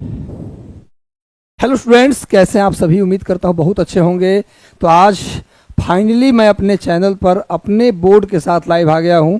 Hello students, कैसे हैं आप सभी। उम्मीद करता हूँ बहुत अच्छे होंगे। तो आज फाइनली मैं अपने चैनल पर अपने बोर्ड के साथ लाइव आ गया हूँ।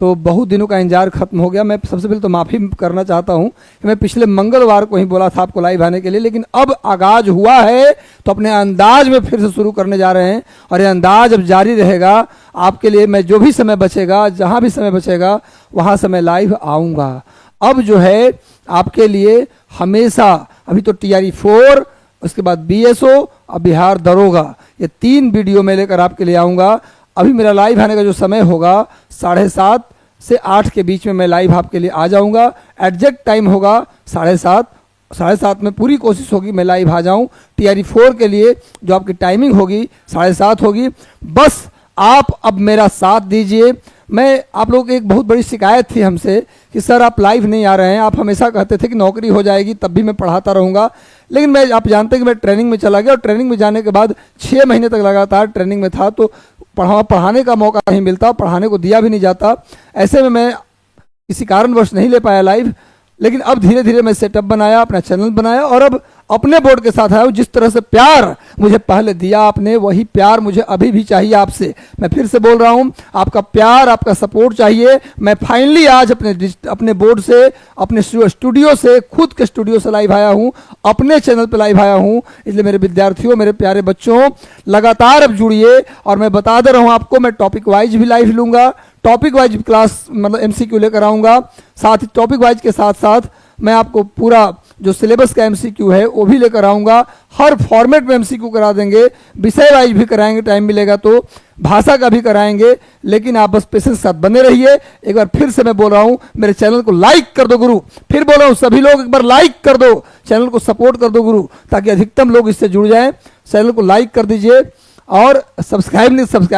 तो बहुत दिनों का इंतजार खत्म हो गया। मैं सबसे पहले तो माफ़ी करना चाहता हूँ कि मैं पिछले मंगलवार को ही बोला था आपको लाइव आने के लिए, लेकिन अब आगाज हुआ है तो अपने अंदाज में फिर से शुरू करने जा रहे हैं। और ये अंदाज अब जारी रहेगा आपके लिए। मैं जो भी समय बचेगा, जहाँ भी समय बचेगा, वहाँ से मैं लाइव आऊँगा। अब जो है आपके लिए हमेशा, अभी तो TRE 4, उसके बाद BSO और बिहार दरोगा, ये 3 वीडियो मैं लेकर आपके लिए आऊँगा। अभी मेरा लाइव आने का जो समय होगा 7:30 से 8 के बीच में मैं लाइव आपके लिए आ जाऊँगा। एग्जैक्ट टाइम होगा 7:30 में पूरी कोशिश होगी मैं लाइव आ जाऊँ। TRE 4 के लिए जो आपकी टाइमिंग होगी 7:30 होगी। बस आप अब मेरा साथ दीजिए। मैं आप लोगों की एक बहुत बड़ी शिकायत थी हमसे कि सर आप लाइव नहीं आ रहे हैं। आप हमेशा कहते थे कि नौकरी हो जाएगी तब भी मैं पढ़ाता रहूँगा, लेकिन आप जानते हैं कि मैं ट्रेनिंग में चला गया और ट्रेनिंग में जाने के बाद 6 महीने तक लगातार ट्रेनिंग में था, तो पढ़ाने का मौका नहीं मिलता, पढ़ाने को दिया भी नहीं जाता। ऐसे में मैं किसी कारणवश नहीं ले पाया लाइव। लेकिन अब धीरे धीरे मैं सेटअप बनाया, अपना चैनल बनाया और अब अपने बोर्ड के साथ आया हूँ। जिस तरह से प्यार मुझे पहले दिया आपने, वही प्यार मुझे अभी भी चाहिए आपसे। मैं फिर से बोल रहा हूँ, आपका प्यार, आपका सपोर्ट चाहिए। मैं फाइनली आज अपने बोर्ड से, अपने स्टूडियो से, खुद के स्टूडियो से लाइव आया हूँ, अपने चैनल पर लाइव आया हूँ। इसलिए मेरे विद्यार्थियों, मेरे प्यारे बच्चों, लगातार अब जुड़िए। और मैं बता दे रहा हूँ आपको, मैं टॉपिक वाइज भी लाइव लूँगा, टॉपिक वाइज क्लास मतलब MCQ लेकर आऊँगा। साथ ही टॉपिक वाइज के साथ साथ मैं आपको पूरा जो सिलेबस का MCQ है वो भी लेकर आऊँगा। हर फॉर्मेट में MCQ करा देंगे, विषय वाइज भी कराएंगे, टाइम मिलेगा तो भाषा का भी कराएंगे। लेकिन आप बस पेशेंस के साथ बने रहिए। एक बार फिर से मैं बोल रहा हूँ, मेरे चैनल को लाइक कर दो गुरु। फिर बोल रहा हूँ, सभी लोग एक बार लाइक कर दो, चैनल को सपोर्ट कर दो गुरु, ताकि अधिकतम लोग इससे जुड़ जाएं। चैनल को लाइक कर दीजिए और सब्सक्राइब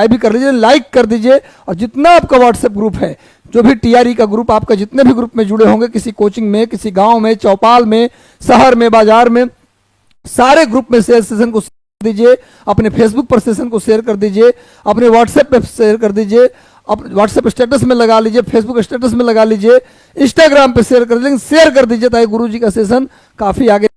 भी कर लीजिए, लाइक कर दीजिए। और जितना आपका व्हाट्सएप ग्रुप है, जो भी TRE का ग्रुप, आपका जितने भी ग्रुप में जुड़े होंगे, किसी कोचिंग में, किसी गांव में, चौपाल में, शहर में, बाजार में, सारे ग्रुप में सेशन को शेयर दीजिए। अपने फेसबुक पर सेशन को शेयर कर दीजिए, अपने व्हाट्सएप पे शेयर कर दीजिए, अपने व्हाट्सएप स्टेटस में लगा लीजिए, फेसबुक स्टेटस में लगा लीजिए, इंस्टाग्राम पे शेयर कर दीजिए, लेकिन शेयर कर दीजिए ताकि गुरु जी का सेशन काफ़ी आगे।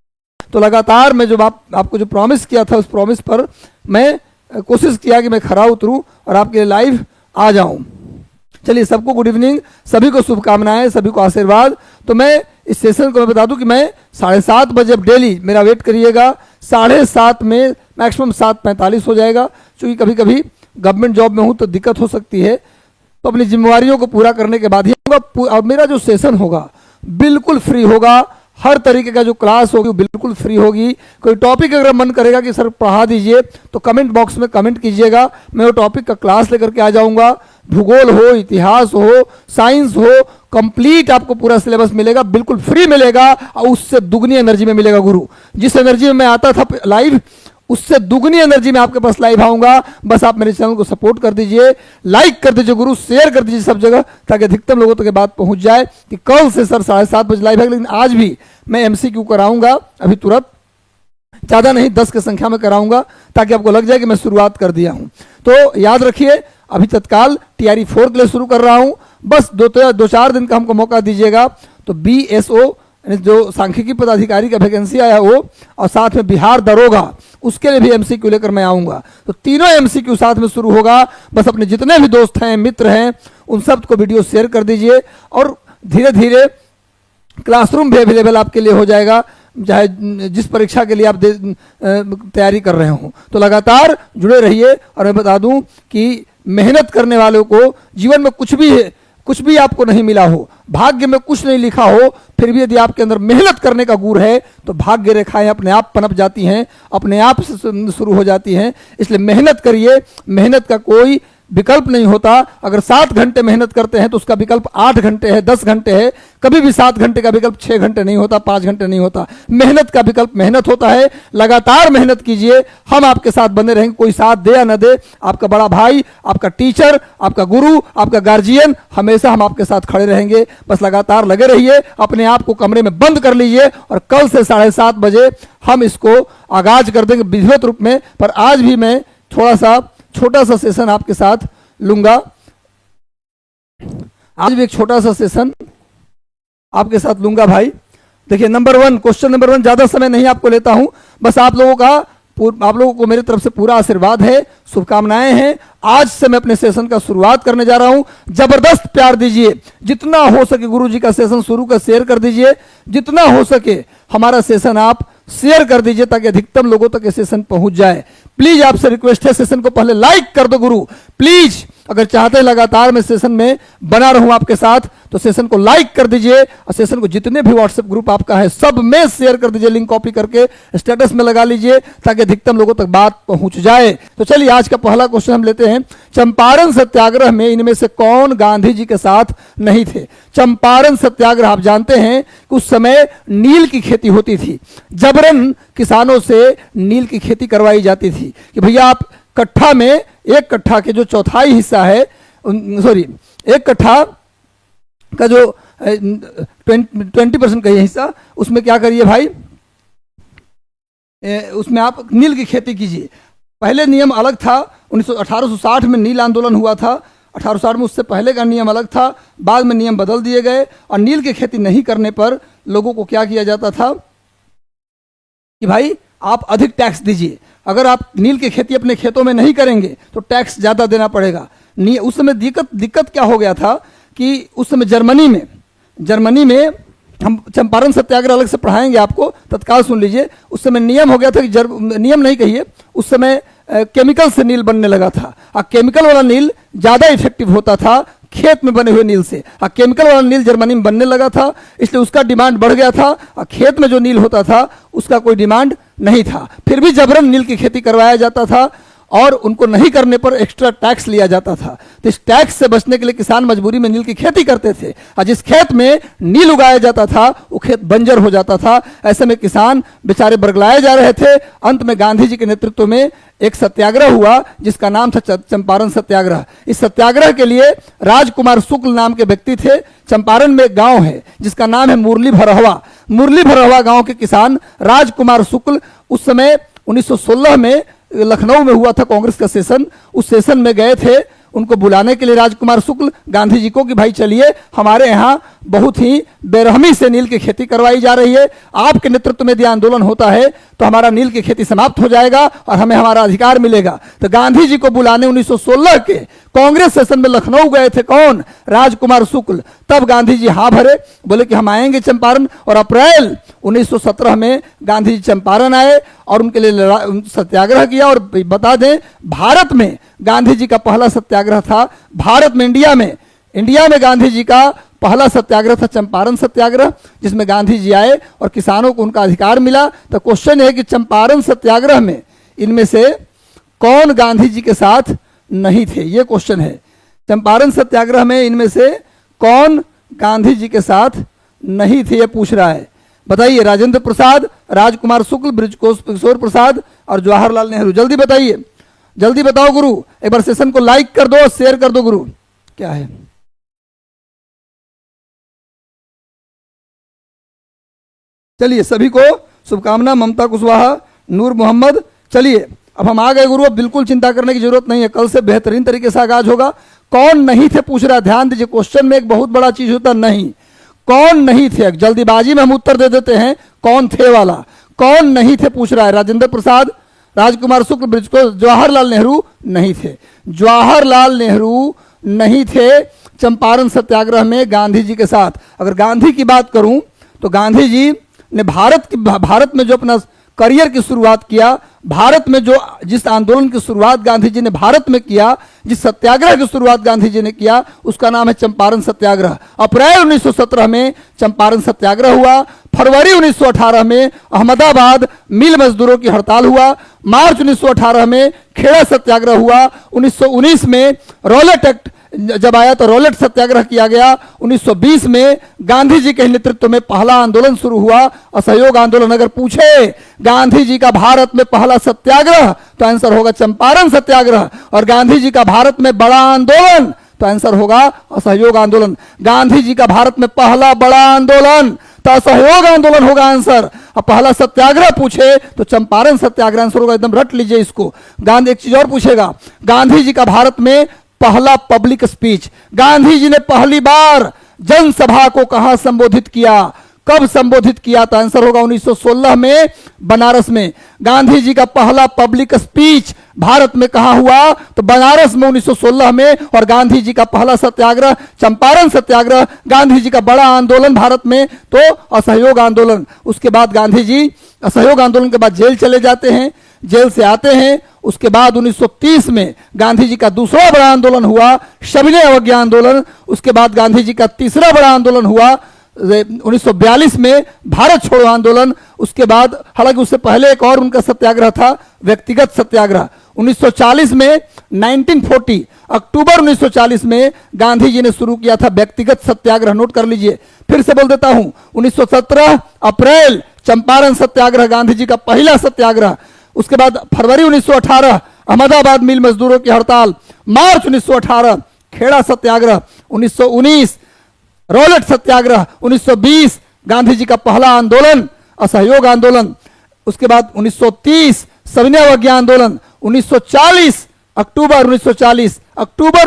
तो लगातार मैं जो आपको जो प्रॉमिस किया था, उस प्रॉमिस पर मैं कोशिश किया कि मैं खरा उतरूं और आपके लिए लाइव आ जाऊं। चलिए, सबको गुड इवनिंग, सभी को शुभकामनाएं, सभी को आशीर्वाद। तो मैं इस सेशन को मैं बता दूं कि मैं 7:30 बजे अब डेली मेरा वेट करिएगा। 7:30 में मैक्सिमम 7:45 हो जाएगा, क्योंकि कभी कभी गवर्नमेंट जॉब में हूं तो दिक्कत हो सकती है। तो अपनी जिम्मेवारियों को पूरा करने के बाद ही होगा। और मेरा जो सेशन होगा बिल्कुल फ्री होगा। हर तरीके का जो क्लास होगी वो बिल्कुल फ्री होगी। कोई टॉपिक अगर मन करेगा कि सर पढ़ा दीजिए, तो कमेंट बॉक्स में कमेंट कीजिएगा, मैं वो टॉपिक का क्लास लेकर के आ जाऊंगा। भूगोल हो, इतिहास हो, साइंस हो, कंप्लीट आपको पूरा सिलेबस मिलेगा, बिल्कुल फ्री मिलेगा। और उससे दुगनी एनर्जी में मिलेगा गुरु। जिस एनर्जी में मैं आता था लाइव, उससे दुगनी एनर्जी में आपके पास लाइव आऊंगा। बस आप मेरे चैनल को सपोर्ट कर दीजिए, लाइक कर दीजिए गुरु, शेयर कर दीजिए सब जगह, ताकि अधिकतम लोगों तक बात पहुंच जाए कि कल से सर 7:30 बजे लाइव है। लेकिन आज भी मैं MCQ कराऊंगा, अभी तुरंत, ज़्यादा नहीं 10 की संख्या में कराऊंगा, ताकि आपको लग जाए कि मैं शुरुआत कर दिया हूं। तो याद रखिए, अभी तत्काल TRE 4 के लिए शुरू कर रहा हूं। बस 2-4 दिन का हमको मौका दीजिएगा। तो BSO जो सांख्यिकी पदाधिकारी का वैकेंसी आया वो, और साथ में बिहार दरोगा, उसके लिए भी MCQ लेकर मैं आऊँगा। तो तीनों MCQ साथ में शुरू होगा। बस अपने जितने भी दोस्त हैं, मित्र हैं, उन सब को वीडियो शेयर कर दीजिए। और धीरे धीरे क्लासरूम भी अवेलेबल आपके लिए हो जाएगा, चाहे जिस परीक्षा के लिए आप तैयारी कर रहे हो। तो लगातार जुड़े रहिए। और मैं बता दूं कि मेहनत करने वालों को जीवन में कुछ भी आपको नहीं मिला हो, भाग्य में कुछ नहीं लिखा हो, फिर भी यदि आपके अंदर मेहनत करने का गुण है तो भाग्य रेखाएं अपने आप पनप जाती हैं, अपने आप से शुरू हो जाती हैं। इसलिए मेहनत करिए, मेहनत का कोई विकल्प नहीं होता। अगर 7 घंटे मेहनत करते हैं तो उसका विकल्प 8 घंटे है, 10 घंटे है। कभी भी 7 घंटे का विकल्प 6 घंटे नहीं होता, 5 घंटे नहीं होता। मेहनत का विकल्प मेहनत होता है। लगातार मेहनत कीजिए, हम आपके साथ बने रहेंगे। कोई साथ दे या न दे, आपका बड़ा भाई, आपका टीचर, आपका गुरु, आपका गार्जियन, हमेशा हम आपके साथ खड़े रहेंगे। बस लगातार लगे रहिए, अपने आप को कमरे में बंद कर लीजिए और कल से 7:30 बजे हम इसको आगाज कर देंगे विधिवत रूप में। पर आज भी मैं थोड़ा सा छोटा सा सेशन आपके साथ लूंगा। आज भी एक छोटा सा सेशन आपके साथ लूंगा भाई। देखिए नंबर 1, क्वेश्चन नंबर 1, ज्यादा समय नहीं आपको लेता हूं, बस आप लोगों को मेरी तरफ से पूरा आशीर्वाद है, शुभकामनाएं हैं। आज से मैं अपने सेशन का शुरुआत करने जा रहा हूं। जबरदस्त प्यार दीजिए, जितना हो सके गुरु जी का सेशन शुरू कर शेयर कर दीजिए, जितना हो सके हमारा सेशन आप शेयर कर दीजिए ताकि अधिकतम लोगों तक ये सेशन पहुंच जाए। प्लीज आपसे रिक्वेस्ट है, सेशन को पहले लाइक कर दो गुरु, प्लीज। अगर चाहते हैं लगातार मैं सेशन में बना रहूं आपके साथ, तो सेशन को लाइक कर दीजिए और सेशन को जितने भी व्हाट्सएप ग्रुप आपका है सब में शेयर कर दीजिए, लिंक कॉपी करके स्टेटस में लगा लीजिए ताकि अधिकतम लोगों तक बात पहुंच जाए। तो चलिए आज का पहला क्वेश्चन हम लेते हैं। चंपारण सत्याग्रह में इनमें से कौन गांधी जी के साथ नहीं थे? चंपारण सत्याग्रह आप जानते हैं कि उस समय नील की खेती होती थी, जबरन किसानों से नील की खेती करवाई जाती थी कि भैया आप कट्ठा में, एक कट्ठा के जो चौथाई हिस्सा है, एक कट्ठा का जो 20% का ये हिस्सा, उसमें क्या करिए भाई, उसमें आप नील की खेती कीजिए। पहले नियम अलग था, 1860 में नील आंदोलन हुआ था, 1860 में, उससे पहले का नियम अलग था, बाद में नियम बदल दिए गए और नील की खेती नहीं करने पर लोगों को क्या किया जाता था कि भाई आप अधिक टैक्स दीजिए। अगर आप नील की खेती अपने खेतों में नहीं करेंगे तो टैक्स ज़्यादा देना पड़ेगा। उस समय दिक्कत क्या हो गया था कि उस समय जर्मनी में हम चंपारण सत्याग्रह अलग से पढ़ाएंगे आपको, तत्काल सुन लीजिए। उस समय नियम हो गया था कि नियम नहीं कहिए, उस समय केमिकल से नील बनने लगा था और केमिकल वाला नील ज़्यादा इफेक्टिव होता था खेत में बने हुए नील से। केमिकल वाला नील जर्मनी में बनने लगा था, इसलिए उसका डिमांड बढ़ गया था और खेत में जो नील होता था उसका कोई डिमांड नहीं था। फिर भी जबरन नील की खेती करवाया जाता था और उनको नहीं करने पर एक्स्ट्रा टैक्स लिया जाता था। तो इस टैक्स से बचने के लिए किसान मजबूरी में नील की खेती करते थे और जिस खेत में नील उगाया जाता था वो खेत बंजर हो जाता था। ऐसे में किसान बेचारे बरगलाए जा रहे थे। अंत में गांधी जी के नेतृत्व में एक सत्याग्रह हुआ जिसका नाम था चंपारण सत्याग्रह। इस सत्याग्रह के लिए राजकुमार शुक्ल नाम के व्यक्ति थे। चंपारण में एक गांव है जिसका नाम है मुरली भरहवा। मुरली भरहवा गांव के किसान राजकुमार शुक्ल, उस समय 1916 में लखनऊ में हुआ था कांग्रेस का सेशन, उस सेशन में गए थे उनको बुलाने के लिए राजकुमार शुक्ल गांधी जी को कि भाई चलिए हमारे यहाँ बहुत ही बेरहमी से नील की खेती करवाई जा रही है, आपके नेतृत्व में यदि आंदोलन होता है तो हमारा नील की खेती समाप्त हो जाएगा और हमें हमारा अधिकार मिलेगा। तो गांधी जी को बुलाने 1916 के कांग्रेस सेशन में लखनऊ गए थे कौन? राजकुमार शुक्ल। तब गांधी जी हाँ भरे, बोले कि हम आएंगे चंपारण, और अप्रैल 1917 में गांधी जी चंपारण आए और उनके लिए सत्याग्रह किया। और बता दें भारत में गांधी जी का पहला सत्याग्रह था, भारत में इंडिया में गांधी जी का पहला सत्याग्रह था चंपारण सत्याग्रह, जिसमें गांधी जी आए और किसानों को उनका अधिकार मिला। तो क्वेश्चन है कि चंपारण सत्याग्रह में इनमें से कौन गांधी जी के साथ नहीं थे? ये क्वेश्चन है। चंपारण सत्याग्रह में इनमें से कौन गांधी जी के साथ नहीं थे, ये पूछ रहा है। बताइए। राजेंद्र प्रसाद, राजकुमार शुक्ल, बृजकिशोर प्रसाद और जवाहरलाल नेहरू। जल्दी बताइए, जल्दी बताओ गुरु। एक बार सेशन को लाइक कर दो, शेयर कर दो गुरु। क्या है? चलिए, सभी को शुभकामना। ममता कुशवाहा, नूर मोहम्मद। चलिए अब हम आ गए गुरु, अब बिल्कुल चिंता करने की जरूरत नहीं है, कल से बेहतरीन तरीके से आगाज होगा। कौन नहीं थे पूछ रहा है, ध्यान दीजिए। क्वेश्चन में एक बहुत बड़ा चीज होता नहीं, कौन नहीं थे। जल्दीबाजी में हम उत्तर दे देते हैं कौन थे वाला। कौन नहीं थे पूछ रहा है। राजेंद्र प्रसाद, राजकुमार शुक्ल, बृजकिशोर, जवाहरलाल नेहरू नहीं थे। जवाहरलाल नेहरू नहीं थे चंपारण सत्याग्रह में गांधी जी के साथ। अगर गांधी की बात करूं तो गांधी जी ने भारत में जो अपना करियर की शुरुआत किया, भारत में जो जिस आंदोलन की शुरुआत गांधी जी ने भारत में किया, जिस सत्याग्रह की शुरुआत गांधी जी ने किया, उसका नाम है चंपारण सत्याग्रह। अप्रैल 1917 में चंपारण सत्याग्रह हुआ। फरवरी 1918 में अहमदाबाद मिल मजदूरों की हड़ताल हुआ। मार्च 1918 में खेड़ा सत्याग्रह हुआ। 1919 में रॉलेट एक्ट जब आया तो रॉलेट सत्याग्रह किया गया। 1920 में गांधी जी के नेतृत्व में पहला आंदोलन शुरू हुआ, असहयोग आंदोलन। अगर पूछे गांधी जी का भारत में पहला सत्याग्रह तो आंसर होगा चंपारण सत्याग्रह, और गांधी जी का भारत में बड़ा आंदोलन तो आंसर होगा असहयोग आंदोलन। गांधी जी का भारत में पहला बड़ा आंदोलन तो असहयोग आंदोलन होगा आंसर। अब पहला सत्याग्रह पूछे तो चंपारण सत्याग्रह आंसर होगा। एकदम रट लीजिए इसको। गांधी एक चीज और पूछेगा, गांधी जी का भारत में पहला पब्लिक स्पीच, गांधी जी ने पहली बार जनसभा को कहां संबोधित किया, कब संबोधित किया था? आंसर होगा 1916 में बनारस में। गांधी जी का पहला पब्लिक स्पीच भारत में कहां हुआ? तो बनारस में 1916 में। और गांधी जी का पहला सत्याग्रह चंपारण सत्याग्रह, गांधी जी का बड़ा आंदोलन भारत में तो असहयोग आंदोलन। उसके बाद गांधी जी असहयोग आंदोलन के बाद जेल चले जाते हैं, जेल से आते हैं। उसके बाद 1930 में गांधी जी का दूसरा बड़ा आंदोलन हुआ, सविनय अवज्ञा आंदोलन। उसके बाद गांधी जी का तीसरा बड़ा आंदोलन हुआ 1942 में, भारत छोड़ो आंदोलन। उसके बाद, हालांकि उससे पहले एक और उनका सत्याग्रह था, व्यक्तिगत सत्याग्रह। 1940 में 1940 अक्टूबर 1940 में गांधी जी ने शुरू किया था व्यक्तिगत सत्याग्रह। नोट कर लीजिए, फिर से बोल देता हूं। 1917 अप्रैल चंपारण सत्याग्रह, गांधी जी का पहला सत्याग्रह। उसके बाद फरवरी 1918 अहमदाबाद मिल मजदूरों की हड़ताल। मार्च 1918 खेड़ा सत्याग्रह। 1919 रॉलेट सत्याग्रह। 1920 गांधी जी का पहला आंदोलन असहयोग आंदोलन। उसके बाद 1930 सविनय अवज्ञा आंदोलन। 1940 अक्टूबर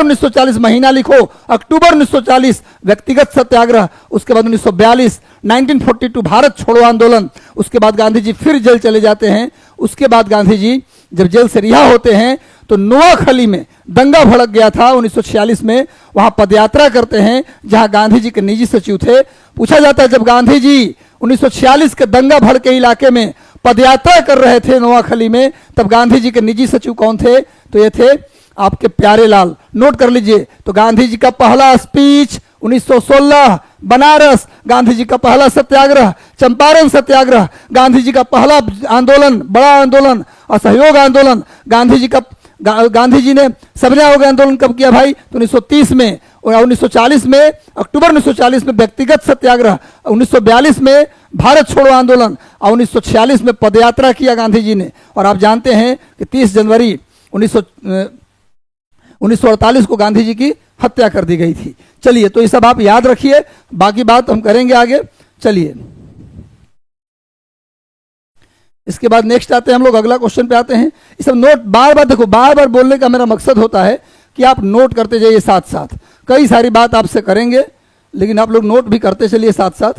1940 महीना लिखो, अक्टूबर 1940 व्यक्तिगत सत्याग्रह। उसके बाद 1942 1942 भारत छोड़ो आंदोलन। उसके बाद गांधी जी फिर जेल चले जाते हैं। उसके बाद गांधी जी जब जेल से रिहा होते हैं तो नोआखली में दंगा भड़क गया था 1946 में, वहां पदयात्रा करते हैं जहां गांधी जी के निजी सचिव थे। पूछा जाता है जब गांधी जी 1946 के दंगा भड़के इलाके में पदयात्रा कर रहे थे नोआखली में, तब गांधी जी के निजी सचिव कौन थे? तो ये थे आपके प्यारे लाल। नोट कर लीजिए। तो गांधी जी का पहला स्पीच 1916 बनारस, गांधी जी का पहला सत्याग्रह चंपारण सत्याग्रह, गांधी जी का पहला आंदोलन बड़ा आंदोलन असहयोग आंदोलन। गांधी जी ने सविनय अवज्ञा आंदोलन कब किया भाई? तो 1930 में। और 1940 में अक्टूबर 1940 में व्यक्तिगत सत्याग्रह। 1942 में भारत छोड़ो आंदोलन और 1946 में पदयात्रा किया गांधी जी ने। और आप जानते हैं कि 30 जनवरी 1948 को गांधी जी की हत्या कर दी गई थी। चलिए, तो ये सब आप याद रखिए, बाकी बात हम करेंगे आगे। चलिए, इसके बाद नेक्स्ट आते हैं हम लोग, अगला क्वेश्चन पे आते हैं। ये सब नोट बार बार देखो, बार बार बोलने का मेरा मकसद होता है कि आप नोट करते जाइए साथ साथ। कई सारी बात आपसे करेंगे, लेकिन आप लोग नोट भी करते चलिए साथ साथ।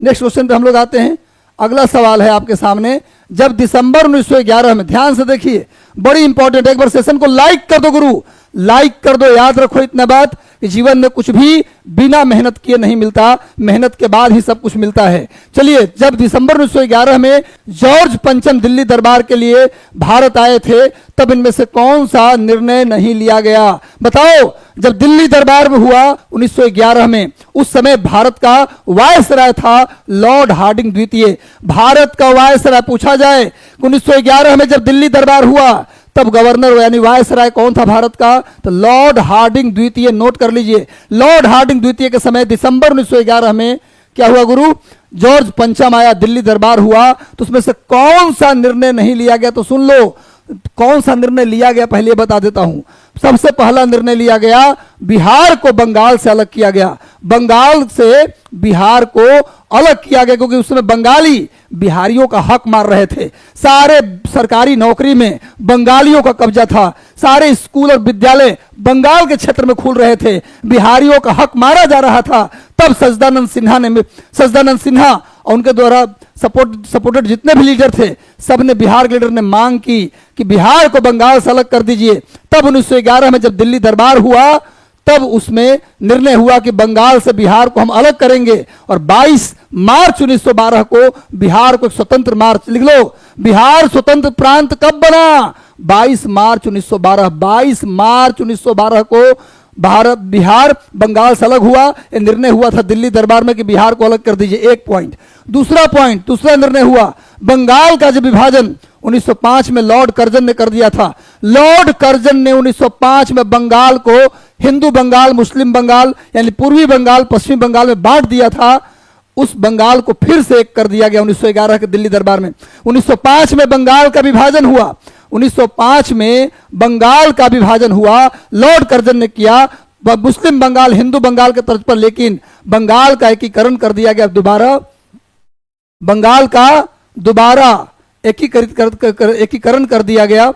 नेक्स्ट क्वेश्चन पे हम लोग आते हैं। अगला सवाल है आपके सामने, जब दिसंबर 1911 में, ध्यान से देखिए, बड़ी इंपॉर्टेंट, एक बार सेशन को लाइक कर दो गुरु, लाइक कर दो। याद रखो इतना बात कि जीवन में कुछ भी बिना मेहनत किए नहीं मिलता, मेहनत के बाद ही सब कुछ मिलता है। चलिए, जब दिसंबर 1911 में जॉर्ज पंचम दिल्ली दरबार के लिए भारत आए थे, तब इनमें से कौन सा निर्णय नहीं लिया गया? बताओ। जब दिल्ली दरबार में हुआ 1911 में, उस समय भारत का वायसराय था लॉर्ड हार्डिंग द्वितीय। भारत का वायसराय, पूछा जाए 1911 में जब दिल्ली दरबार हुआ तब गवर्नर यानी वायसराय कौन था भारत का? तो लॉर्ड हार्डिंग द्वितीय। नोट कर लीजिए, लॉर्ड हार्डिंग द्वितीय के समय दिसंबर 1911 में क्या हुआ गुरु? जॉर्ज पंचम आया, दिल्ली दरबार हुआ। तो उसमें से कौन सा निर्णय नहीं लिया गया? तो सुन लो, कौन सा निर्णय लिया गया पहले बता देता हूं। सबसे पहला निर्णय लिया गया, बिहार को बंगाल से अलग किया गया। बंगाल से बिहार को अलग किया गया क्योंकि उस समय बंगाली बिहारियों का हक मार रहे थे। सारे सरकारी नौकरी में बंगालियों का कब्जा था, सारे स्कूल और विद्यालय बंगाल के क्षेत्र में खुल रहे थे, बिहारियों का हक मारा जा रहा था। तब सच्चिदानंद सिन्हा और उनके द्वारा सपोर्टेड जितने भी लीडर थे, सब ने, बिहार के लीडर ने मांग की कि बिहार को बंगाल से अलग कर दीजिए। तब 1911 में जब दिल्ली दरबार हुआ, तब उसमें निर्णय हुआ कि बंगाल से बिहार को हम अलग करेंगे। और 22 मार्च 1912 को बिहार को एक स्वतंत्र मार्च, लिख लो, बिहार स्वतंत्र प्रांत कब बना? 22 मार्च 1912। 22 मार्च 1912 को बिहार बंगाल से अलग हुआ। यह निर्णय हुआ था दिल्ली दरबार में कि बिहार को अलग कर दीजिए। एक पॉइंट। दूसरा निर्णय हुआ, बंगाल का जो विभाजन 1905 में लॉर्ड कर्जन ने कर दिया था। लॉर्ड कर्जन ने 1905 में बंगाल को हिंदू बंगाल, मुस्लिम बंगाल यानी पूर्वी बंगाल, पश्चिमी बंगाल में बांट दिया था। उस बंगाल को फिर से एक कर दिया गया 1911 के दिल्ली दरबार में। 1905 में बंगाल का विभाजन हुआ। 1905 में बंगाल का विभाजन हुआ, लॉर्ड कर्जन ने किया, मुस्लिम बंगाल हिंदू बंगाल के तर्ज पर, लेकिन बंगाल का एकीकरण कर दिया गया दोबारा। बंगाल का दोबारा एकीकरण कर दिया गया।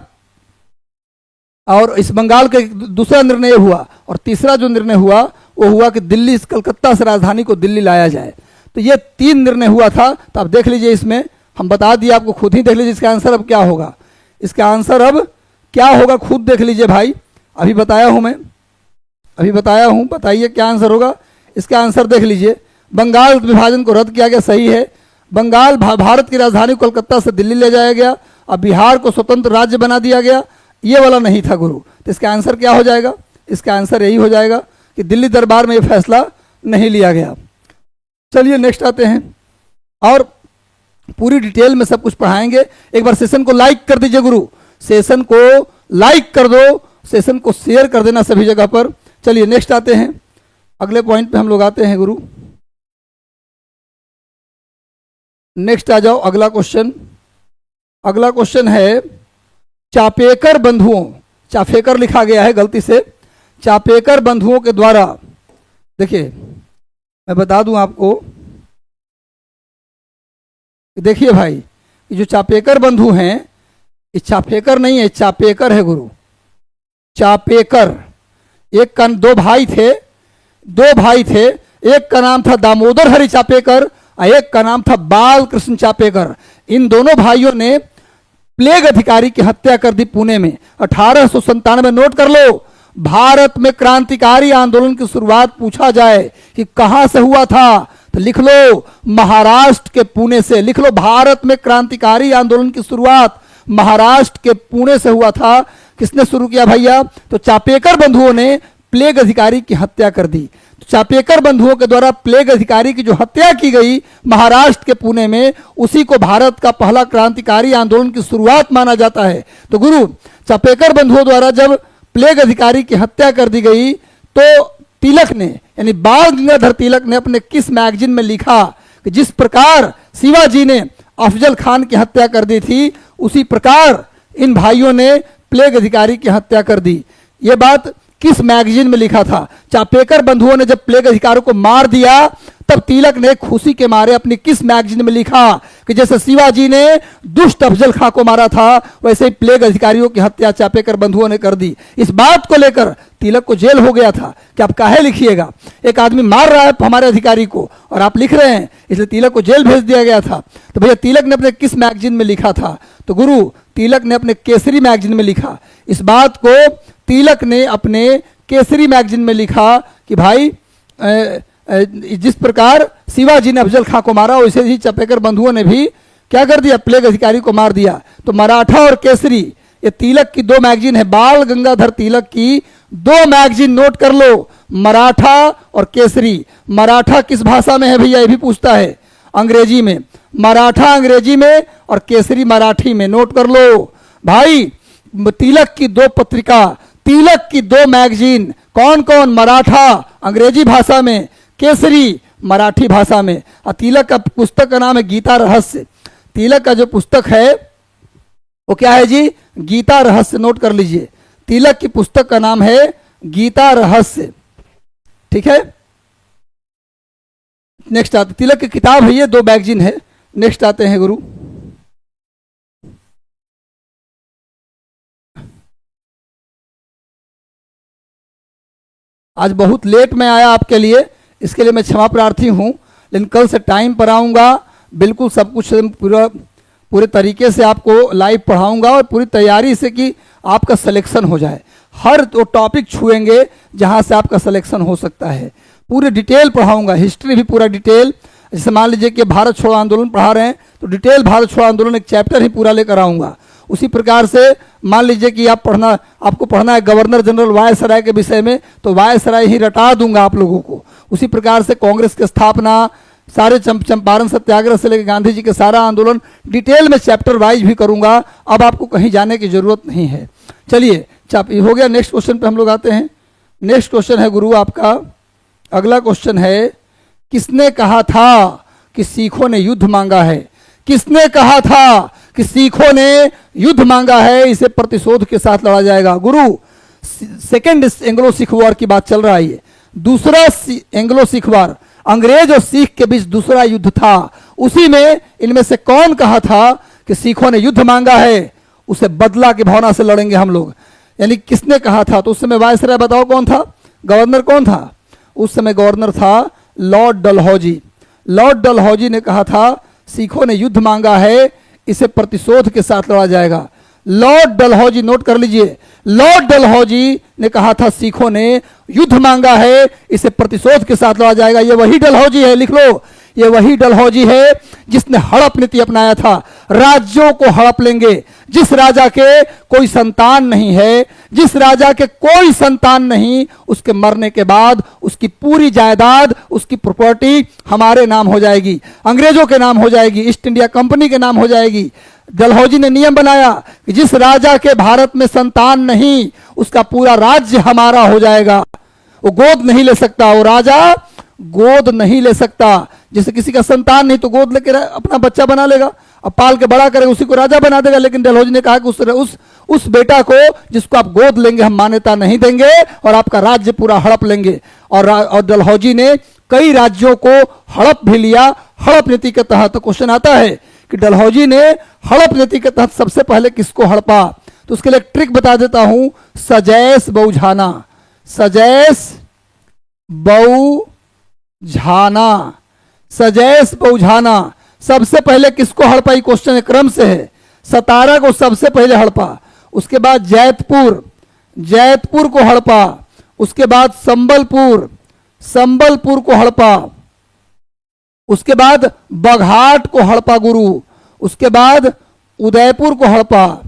और इस बंगाल का दूसरा निर्णय हुआ। और तीसरा जो निर्णय हुआ वो हुआ कि दिल्ली, कलकत्ता से राजधानी को दिल्ली लाया जाए। तो ये 3 निर्णय हुआ था। तो आप देख लीजिए, इसमें हम बता दिए आपको, खुद ही देख लीजिए इसका आंसर अब क्या होगा। इसका आंसर अब क्या होगा खुद देख लीजिए भाई, अभी बताया हूं मैं, अभी बताया हूं, बताइए क्या आंसर होगा। इसका आंसर देख लीजिए, बंगाल विभाजन को रद्द किया गया, सही है। बंगाल भारत की राजधानी कोलकाता से दिल्ली ले जाया गया। अब बिहार को स्वतंत्र राज्य बना दिया गया, ये वाला नहीं था गुरु। तो इसका आंसर क्या हो जाएगा, इसका आंसर यही हो जाएगा कि दिल्ली दरबार में ये फैसला नहीं लिया गया। चलिए नेक्स्ट आते हैं, और पूरी डिटेल में सब कुछ पढ़ाएंगे। एक बार सेशन को लाइक कर दीजिए गुरु, सेशन को लाइक कर दो, सेशन को शेयर कर देना सभी जगह पर। चलिए नेक्स्ट आते हैं, अगले पॉइंट पे हम लोग आते हैं गुरु। नेक्स्ट आ जाओ, अगला क्वेश्चन। अगला क्वेश्चन है चापेकर बंधुओं, चाफेकर लिखा गया है गलती से, चापेकर बंधुओं के द्वारा, देखिए मैं बता दूं आपको, देखिए भाई जो चापेकर बंधु हैं, ये चापेकर नहीं है, चापेकर है गुरु, चापेकर। एक का, दो भाई थे, एक का नाम था दामोदर हरि चापेकर और एक का नाम था बाल कृष्ण चापेकर। इन दोनों भाइयों ने प्लेग अधिकारी की हत्या कर दी पुणे में 1897। नोट कर लो, भारत में क्रांतिकारी आंदोलन की शुरुआत पूछा जाए कि कहां से हुआ था, तो लिख लो महाराष्ट्र के पुणे से। लिख लो, भारत में क्रांतिकारी आंदोलन की शुरुआत महाराष्ट्र के पुणे से हुआ था। किसने शुरू किया भैया, तो चापेकर बंधुओं ने प्लेग अधिकारी की हत्या कर दी। तो चापेकर बंधुओं के द्वारा प्लेग अधिकारी की जो हत्या की गई महाराष्ट्र के पुणे में, उसी को भारत का पहला क्रांतिकारी आंदोलन की शुरुआत माना जाता है। तो गुरु, चापेकर बंधुओं द्वारा जब प्लेग अधिकारी की हत्या कर दी गई, तो तिलक ने, यानी बाल गंगाधर तिलक ने अपने किस मैगजीन में लिखा कि जिस प्रकार शिवाजी ने अफजल खान की हत्या कर दी थी, उसी प्रकार इन भाइयों ने प्लेग अधिकारी की हत्या कर दी। यह बात किस मैगजीन में लिखा था? चापेकर बंधुओं ने जब प्लेग अधिकारियों को मार दिया, तब तिलक ने खुशी के मारे अपनी किस मैगजीन में लिखा कि जैसे शिवाजी ने दुष्ट अफजल खां को मारा था, वैसे ही प्लेग अधिकारियों की हत्या चापेकर बंधुओं ने कर दी। इस बात को लेकर तिलक को जेल हो गया था कि आप काहे लिखिएगा, एक आदमी मार रहा है हमारे अधिकारी को और आप लिख रहे हैं, इसलिए तिलक को जेल भेज दिया गया था। तो भैया तिलक ने अपने किस मैगजीन में लिखा था? तो गुरु, तिलक ने अपने केसरी मैगजीन में लिखा। इस बात को तिलक ने अपने केसरी मैगजीन में लिखा कि भाई जिस प्रकार शिवाजी ने अफजल खां को मारा, वैसे ही चापेकर बंधुओं ने भी क्या कर दिया, प्लेग अधिकारी को मार दिया। तो मराठा और केसरी, ये तिलक की दो मैगजीन है, बाल गंगाधर तिलक की दो मैगजीन, नोट कर लो, मराठा और केसरी। मराठा किस भाषा में है भैया, ये भी पूछता है, अंग्रेजी में। मराठा अंग्रेजी में और केसरी मराठी में, नोट कर लो भाई। तिलक की दो पत्रिका, तिलक की दो मैगजीन, कौन कौन? मराठा अंग्रेजी भाषा में, केसरी मराठी भाषा में। और तिलक का पुस्तक का नाम है गीता रहस्य। तिलक का जो पुस्तक है वो क्या है जी? गीता रहस्य, नोट कर लीजिए। तिलक की पुस्तक का नाम है गीता रहस्य, ठीक है। नेक्स्ट आते, तिलक की किताब है ये, दो मैगजीन है। नेक्स्ट आते हैं गुरु, आज बहुत लेट में आया आपके लिए, इसके लिए मैं क्षमा प्रार्थी हूं, लेकिन कल से टाइम पर आऊंगा, बिल्कुल सब कुछ पूरे तरीके से आपको लाइव पढ़ाऊंगा और पूरी तैयारी से कि आपका सिलेक्शन हो जाए। हर वो टॉपिक छुएंगे जहां से आपका सिलेक्शन हो सकता है। पूरे डिटेल पढ़ाऊंगा, हिस्ट्री भी पूरा डिटेल। जैसे मान लीजिए कि भारत छोड़ो आंदोलन पढ़ा रहे हैं, तो डिटेल भारत छोड़ो आंदोलन एक चैप्टर ही पूरा लेकर आऊंगा। उसी प्रकार से मान लीजिए कि आपको पढ़ना है गवर्नर जनरल वायसराय के विषय में, तो वायसराय ही रटा दूंगा आप लोगों को। उसी प्रकार से कांग्रेस की स्थापना, सारे चंपारण सत्याग्रह से लेकर गांधी जी के सारा आंदोलन डिटेल में चैप्टर वाइज भी करूंगा। अब आपको कहीं जाने की जरूरत नहीं है। चलिए हो गया। नेक्स्ट क्वेश्चन पे हम लोग आते हैं। नेक्स्ट क्वेश्चन है गुरु आपका, अगला क्वेश्चन है, किसने कहा था कि सिखों ने युद्ध मांगा है? किसने कहा था कि सिखों ने युद्ध मांगा है? इसे प्रतिशोध के साथ लड़ा जाएगा। गुरु, सेकेंड एंग्लो सिख वॉर की बात चल रहा है। दूसरा एंग्लो सिख वॉर, अंग्रेज और सिख के बीच दूसरा युद्ध था। उसी में इनमें से कौन कहा था कि सिखों ने युद्ध मांगा है, उसे बदला की भावना से लड़ेंगे हम लोग? यानी किसने कहा था? तो उस समय वायसराय बताओ कौन था, गवर्नर कौन था? उस समय गवर्नर था लॉर्ड डलहौजी। लॉर्ड डलहौजी ने कहा था सिखों ने युद्ध मांगा है, इसे प्रतिशोध के साथ लड़ा जाएगा। लॉर्ड डलहौजी, नोट कर लीजिए, लॉर्ड डलहौजी ने कहा था सिखों ने युद्ध मांगा है, इसे प्रतिशोध के साथ लड़ा जाएगा। ये वही डलहौजी है, लिख लो, ये वही डलहौजी है जिसने हड़प नीति अपनाया था। राज्यों को हड़प लेंगे। जिस राजा के कोई संतान नहीं है, जिस राजा के कोई संतान नहीं, उसके मरने के बाद उसकी पूरी जायदाद, उसकी प्रॉपर्टी हमारे नाम हो जाएगी, अंग्रेजों के नाम हो जाएगी, ईस्ट इंडिया कंपनी के नाम हो जाएगी। डलहौजी ने नियम बनाया कि जिस राजा के भारत में संतान नहीं, उसका पूरा राज्य हमारा हो जाएगा। वो गोद नहीं ले सकता, वो राजा गोद नहीं ले सकता। जैसे किसी का संतान नहीं तो गोद लेकर अपना बच्चा बना लेगा, अब पाल के बड़ा करेगा, उसी को राजा बना देगा। लेकिन डलहौजी ने कहा कि उस बेटा को जिसको आप गोद लेंगे हम मान्यता नहीं देंगे और आपका राज्य पूरा हड़प लेंगे। और डलहौजी ने कई राज्यों को हड़प भी लिया। हड़प नीति के तहत क्वेश्चन आता है कि डलहौजी ने हड़प नीति के तहत सबसे पहले किसको हड़पा, तो उसके लिए एक ट्रिक बता देता हूं, सजैस बहुझाना। सजैस बहुझाना, सजैस बहुझाना सबसे पहले किसको हड़पा, ये क्वेश्चन क्रम से है। सतारा को सबसे पहले हड़पा, उसके बाद जैतपुर को हड़पा, उसके बाद संबलपुर को हड़पा, उसके बाद बघाट को हड़पा गुरु, उसके बाद उदयपुर को हड़पा,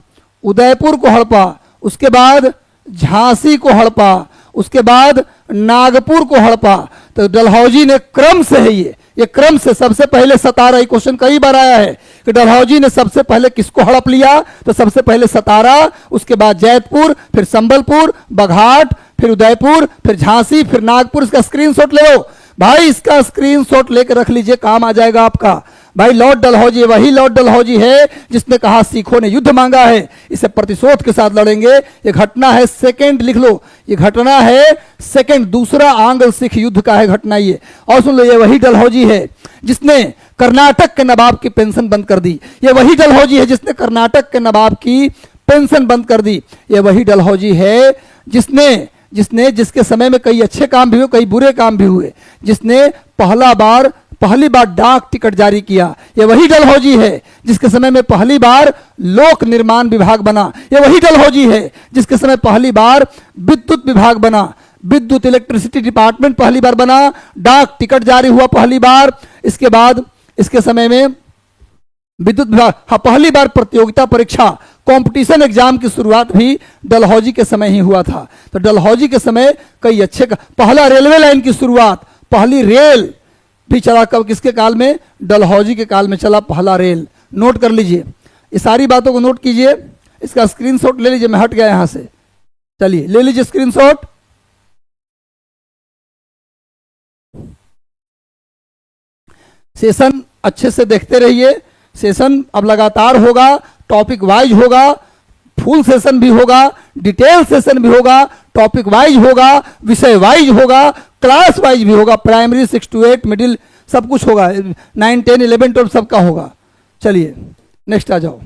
उसके बाद झांसी को हड़पा, उसके बाद नागपुर को हड़पा। तो डलहौजी ने क्रम से है, ये क्रम से सबसे पहले सतारा, ये क्वेश्चन कई बार आया है कि डलहौजी ने सबसे पहले किसको हड़प लिया, तो सबसे पहले सतारा, उसके बाद जैतपुर, फिर संबलपुर, बघाट, फिर उदयपुर, फिर झांसी, फिर नागपुर। इसका स्क्रीनशॉट ले लो भाई, इसका स्क्रीनशॉट लेकर रख लीजिए, काम आ जाएगा आपका। भाई लॉर्ड डलहौजी वही लॉर्ड डलहौजी है जिसने कहा सिखों ने युद्ध मांगा है, इसे प्रतिशोध के साथ लड़ेंगे। ये घटना है सेकंड, लिख लो, ये घटना है सेकंड, दूसरा आंग्ल सिख युद्ध का है घटना ये। और सुन लो, ये वही डलहौजी है जिसने कर्नाटक के नवाब की पेंशन बंद कर दी। ये वही डलहौजी है जिसने कर्नाटक के नवाब की पेंशन बंद कर दी। ये वही डलहौजी है जिसके समय में कई अच्छे काम भी हुए, कई बुरे काम भी हुए, जिसने पहली बार डाक टिकट जारी किया। ये वही डलहौजी है जिसके समय में पहली बार लोक निर्माण विभाग बना। ये वही डलहौजी है जिसके समय पहली बार विद्युत विभाग बना, विद्युत इलेक्ट्रिसिटी डिपार्टमेंट पहली बार बना, डाक टिकट जारी हुआ पहली बार। इसके बाद इसके समय में विद्युत विभाग, हाँ, पहली बार प्रतियोगिता परीक्षा, कंपटीशन एग्जाम की शुरुआत भी डलहौजी के समय ही हुआ था। तो डलहौजी के समय कई अच्छे पहला रेलवे लाइन की शुरुआत, पहली रेल भी चला कब, किसके काल में, डलहौजी के काल में चला पहला रेल। नोट कर लीजिए, ये सारी बातों को नोट कीजिए, इसका स्क्रीनशॉट ले लीजिए। मैं हट गया यहां से, चलिए ले लीजिए स्क्रीनशॉट। सेशन अच्छे से देखते रहिए, सेशन अब लगातार होगा, टॉपिक वाइज होगा, फुल सेशन भी होगा, डिटेल सेशन भी होगा, टॉपिक वाइज होगा, विषय वाइज होगा, क्लास वाइज भी होगा, प्राइमरी 6 to 8, मिडिल सब कुछ होगा, 9, 10, 11, 12 सबका होगा। चलिए नेक्स्ट आ जाओ,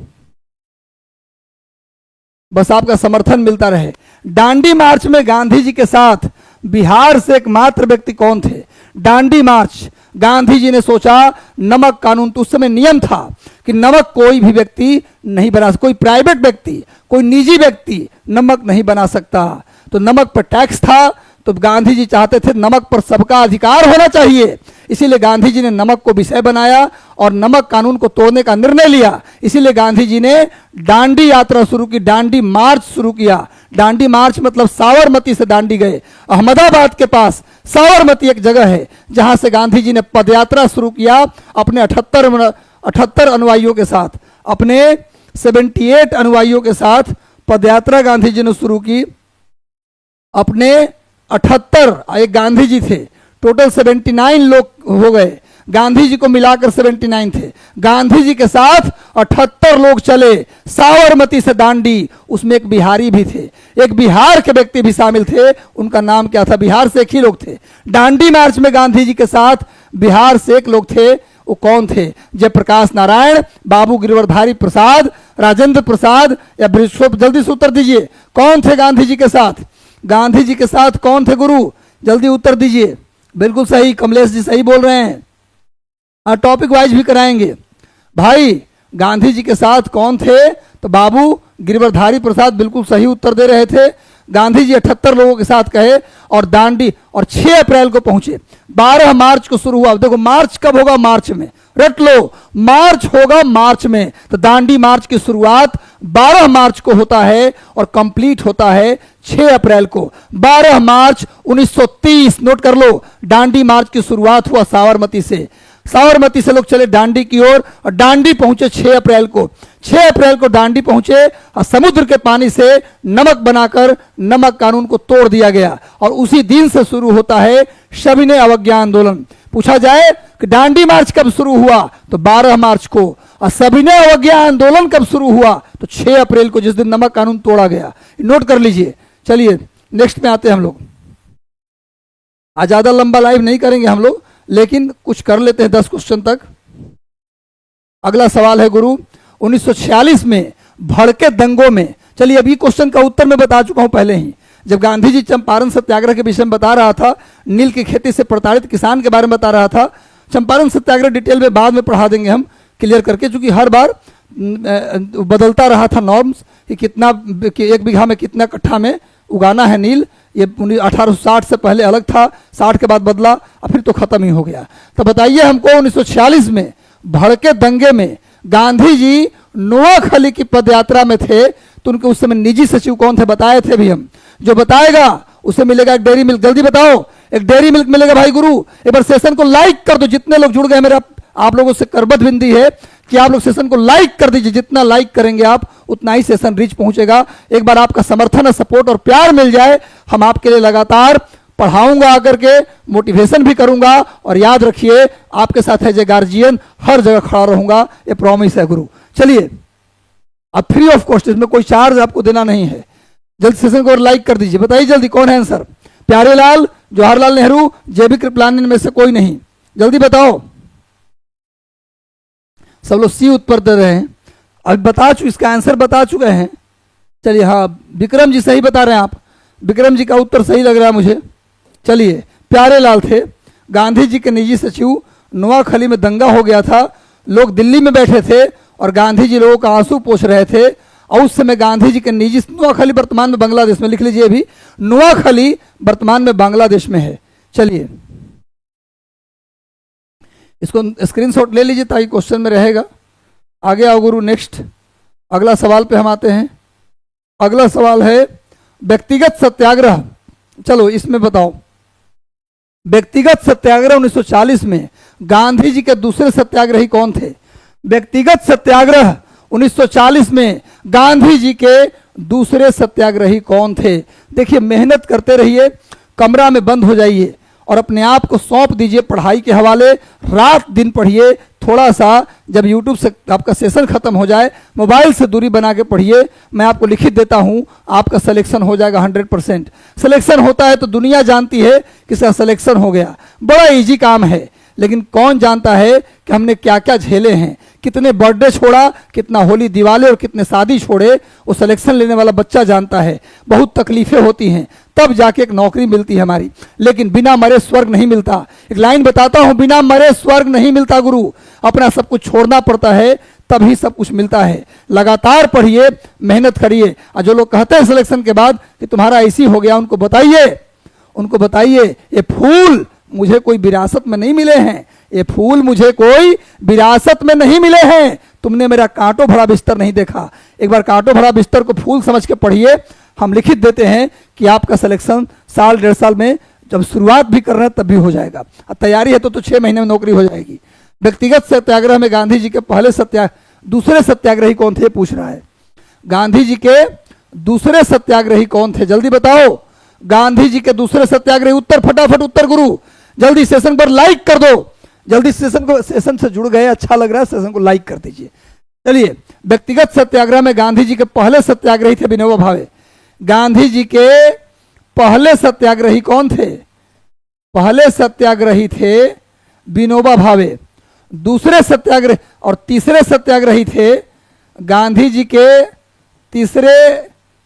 बस आपका समर्थन मिलता रहे। दांडी मार्च में गांधी जी के साथ बिहार से एकमात्र व्यक्ति कौन थे? दांडी मार्च, गांधी जी ने सोचा नमक कानून, तो उस समय नियम था कि नमक कोई भी व्यक्ति नहीं बना, कोई प्राइवेट व्यक्ति, कोई निजी व्यक्ति नमक नहीं बना सकता। तो नमक पर टैक्स था, तो गांधी जी चाहते थे नमक पर सबका अधिकार होना चाहिए, इसीलिए गांधी जी ने नमक को विषय बनाया और नमक कानून को तोड़ने का निर्णय लिया। इसीलिए गांधी जी ने दांडी यात्रा शुरू की, दांडी मार्च शुरू किया। दांडी मार्च मतलब साबरमती से दांडी गए। अहमदाबाद के पास साबरमती एक जगह है जहां से गांधी जी ने पदयात्रा शुरू किया अपने 78 अनुयायियों के साथ, अपने 78 अनुयायियों के साथ पदयात्रा गांधी जी ने शुरू की। अपने 78 एक गांधी जी थे, टोटल 79 लोग हो गए, गांधी जी को मिलाकर 79 थे। गांधी जी के साथ 78 लोग चले साबरमती से दांडी। उसमें एक बिहारी भी थे, एक बिहार के व्यक्ति भी शामिल थे। उनका नाम क्या था? बिहार से एक ही लोग थे। दांडी मार्च में गांधी जी के साथ बिहार से एक लोग थे। वो कौन थे? जयप्रकाश नारायण, बाबू गिरवरधारी प्रसाद, राजेंद्र प्रसाद, या जल्दी से उत्तर दीजिए, कौन थे गांधी जी के साथ? गांधी जी के साथ कौन थे गुरु? जल्दी उत्तर दीजिए, बिल्कुल सही, कमलेश जी सही बोल रहे हैं। टॉपिक वाइज भी कराएंगे। भाई गांधी जी के साथ कौन थे? तो बाबू गिरिवरधारी प्रसाद बिल्कुल सही उत्तर दे रहे थे। गांधी जी 78 लोगों के साथ कहे और दांडी, और 6 अप्रैल को पहुंचे। 12 मार्च को शुरू हुआ। देखो मार्च कब होगा? मार्च में, रट लो, मार्च होगा मार्च में। तो दांडी मार्च की शुरुआत 12 मार्च को होता है और कंप्लीट होता है 6 अप्रैल को। 12 मार्च 1930 नोट कर लो। दांडी मार्च की शुरुआत हुआ साबरमती से। साबरमती से लोग चले दांडी की ओर और दांडी पहुंचे 6 अप्रैल को। 6 अप्रैल को दांडी पहुंचे और समुद्र के पानी से नमक बनाकर नमक कानून को तोड़ दिया गया और उसी दिन से शुरू होता है सविनय अवज्ञा आंदोलन। पूछा जाए कि दांडी मार्च कब शुरू हुआ? तो 12 मार्च को। और सविनय अवज्ञा आंदोलन कब शुरू हुआ? तो 6 अप्रैल को, जिस दिन नमक कानून तोड़ा गया। नोट कर लीजिए। चलिए नेक्स्ट में आते हैं हम लोग। आज ज्यादा लंबा लाइव नहीं करेंगे हम लोग, लेकिन कुछ कर लेते हैं 10 क्वेश्चन तक। अगला सवाल है गुरु, 1946 में भड़के दंगों में, चलिए अभी क्वेश्चन का उत्तर मैं बता चुका हूं पहले ही, जब गांधी जी चंपारण सत्याग्रह के विषय में बता रहा था, नील की खेती से प्रताड़ित किसान के बारे में बता रहा था। चंपारण सत्याग्रह डिटेल में बाद में पढ़ा देंगे हम क्लियर करके, क्योंकि हर बार बदलता रहा था नॉर्म्स कि कितना, कि 1 बीघा में कितना कट्ठा में उगाना है नील। ये 1860 से पहले अलग था, 60 के बाद बदला और फिर तो खत्म ही हो गया। तो बताइए हमको, 1946 में भड़के दंगे में गांधी जी नोआखली की पदयात्रा में थे, तो उनके उस समय निजी सचिव कौन थे? बताए थे भी हम। जो बताएगा उसे मिलेगा एक डेयरी मिल्क। जल्दी बताओ, एक डेयरी मिल्क मिलेगा भाई गुरु। एक बार सेशन को लाइक कर दो, जितने लोग जुड़ गए। मेरा आप लोगों से करबद्ध विनती है कि आप लोग सेशन को लाइक कर दीजिए। जितना लाइक करेंगे आप, उतना ही सेशन रीच पहुंचेगा। एक बार आपका समर्थन, सपोर्ट और प्यार मिल जाए, हम आपके लिए लगातार पढ़ाऊंगा आकर के, मोटिवेशन भी करूंगा। और याद रखिए, आपके साथ एज ए गार्जियन हर जगह खड़ा रहूंगा, ये प्रॉमिस है गुरु। चलिए अब फ्री ऑफ कॉस्ट, इसमें कोई चार्ज आपको देना नहीं है। जल्दी सेशन को लाइक कर दीजिए। बताइए जल्दी कौन है आंसर? प्यारेलाल, जवाहरलाल नेहरू, जेबी कृपलानी में से कोई नहीं? जल्दी बताओ। सब लोग सी उत्तर दे रहे हैं। अब बता चुके, इसका आंसर बता चुके हैं। चलिए हाँ, विक्रम जी सही बता रहे हैं आप। विक्रम जी का उत्तर सही लग रहा है मुझे। चलिए, प्यारेलाल थे। गांधी जी के निजी सचिव। नोआखली में दंगा हो गया था, लोग दिल्ली में बैठे थे और गांधी जी लोगों का आंसू पोंछ रहे थे। और उस समय गांधी जी के निजी, नोआखली वर्तमान में बांग्लादेश में, लिख लीजिए अभी, नोआखली वर्तमान में बांग्लादेश में है। चलिए इसको स्क्रीनशॉट ले लीजिए ताकि क्वेश्चन में रहेगा। आगे आओ गुरु, नेक्स्ट अगला सवाल पे हम आते हैं। अगला सवाल है व्यक्तिगत सत्याग्रह। चलो इसमें बताओ, व्यक्तिगत सत्याग्रह 1940 में गांधी जी के दूसरे सत्याग्रही कौन थे? व्यक्तिगत सत्याग्रह 1940 में गांधी जी के दूसरे सत्याग्रही कौन थे? देखिए मेहनत करते रहिए, कमरा में बंद हो जाइए और अपने आप को सौंप दीजिए पढ़ाई के हवाले। रात दिन पढ़िए, थोड़ा सा जब YouTube से आपका सेशन खत्म हो जाए, मोबाइल से दूरी बना के पढ़िए। मैं आपको लिखित देता हूं, आपका सिलेक्शन हो जाएगा 100%। सिलेक्शन होता है तो दुनिया जानती है कि इसका सिलेक्शन हो गया। बड़ा इजी काम है, लेकिन कौन जानता है कि हमने क्या क्या झेले हैं, कितने बर्थडे छोड़ा, कितना होली दिवाली और कितने शादी छोड़े, वो सिलेक्शन लेने वाला बच्चा जानता है। बहुत तकलीफें होती हैं, तब जाके एक नौकरी मिलती है हमारी। लेकिन बिना मरे स्वर्ग नहीं मिलता। एक लाइन बताता हूं, बिना मरे स्वर्ग नहीं मिलता गुरु। अपना सब कुछ छोड़ना पड़ता है, तभी सब कुछ मिलता है। लगातार पढ़िए, मेहनत करिए। और जो लोग कहते हैं सिलेक्शन के बाद कि तुम्हारा ऐसी हो गया, उनको बताइए ये फूल मुझे कोई विरासत में नहीं मिले हैं, ये फूल मुझे कोई विरासत में नहीं मिले हैं। तुमने मेरा कांटों भरा बिस्तर नहीं देखा। एक बार कांटों भरा बिस्तर को फूल समझ के पढ़िए। हम लिखित देते हैं कि आपका सिलेक्शन साल 1.5 साल में, जब शुरुआत भी कर रहे हैं तब भी हो जाएगा। तैयारी है तो 6 महीने में नौकरी हो जाएगी। व्यक्तिगत सत्याग्रह में गांधी जी के पहले दूसरे सत्याग्रही कौन थे पूछ रहा है। गांधी जी के दूसरे सत्याग्रही कौन थे? जल्दी बताओ। गांधी जी के दूसरे सत्याग्रही, उत्तर फटाफट उत्तर गुरु। जल्दी सेशन पर लाइक कर दो। जल्दी सेशन से जुड़ गए, अच्छा लग रहा है, सेशन को लाइक कर दीजिए। चलिए, व्यक्तिगत सत्याग्रह में गांधी जी के पहले सत्याग्रही थे विनोबा भावे। गांधी जी के पहले सत्याग्रही कौन थे? पहले सत्याग्रही थे विनोबा भावे। दूसरे सत्याग्रह और तीसरे सत्याग्रही थे गांधी जी के तीसरे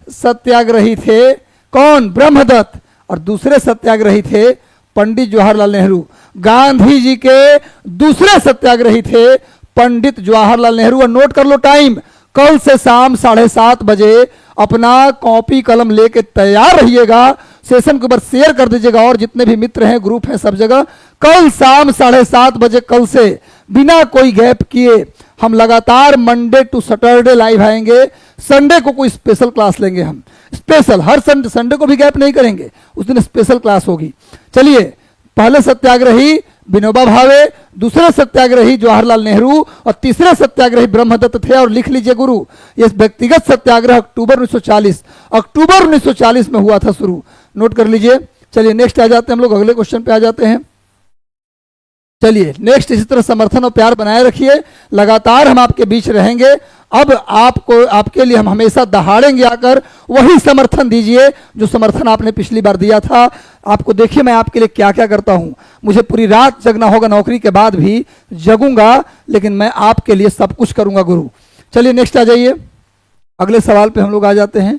सत्याग्रही थे कौन? ब्रह्मदत्त। और दूसरे सत्याग्रही थे पंडित जवाहरलाल नेहरू। गांधी जी के दूसरे सत्याग्रही थे पंडित जवाहरलाल नेहरू। और नोट कर लो टाइम, कल से शाम 7:30 बजे अपना कॉपी कलम लेके तैयार रहिएगा। सेशन के ऊपर शेयर कर दीजिएगा और जितने भी मित्र हैं, ग्रुप हैं, सब जगह कल शाम 7:30 बजे, कल से बिना कोई गैप किए हम लगातार मंडे टू सैटरडे लाइव आएंगे। संडे को कोई स्पेशल क्लास लेंगे हम, स्पेशल हर संडे को भी गैप नहीं करेंगे, उस दिन स्पेशल क्लास होगी। चलिए, पहले सत्याग्रही विनोबा भावे, दूसरे सत्याग्रही जवाहरलाल नेहरू और तीसरे सत्याग्रही ब्रह्मदत्त थे। और लिख लीजिए गुरु, ये व्यक्तिगत सत्याग्रह अक्टूबर 1940 में हुआ था शुरू। नोट कर लीजिए। चलिए नेक्स्ट आ जाते हैं हम लोग, अगले क्वेश्चन पे आ जाते हैं। चलिए नेक्स्ट, इसी तरह समर्थन और प्यार बनाए रखिए, लगातार हम आपके बीच रहेंगे। अब आपको, आपके लिए हम हमेशा दहाड़ेंगे आकर, वही समर्थन दीजिए जो समर्थन आपने पिछली बार दिया था। आपको देखिए मैं आपके लिए क्या क्या करता हूं, मुझे पूरी रात जगना होगा, नौकरी के बाद भी जगूंगा, लेकिन मैं आपके लिए सब कुछ करूंगा गुरु। चलिए नेक्स्ट आ जाइए, अगले सवाल पे हम लोग आ जाते हैं।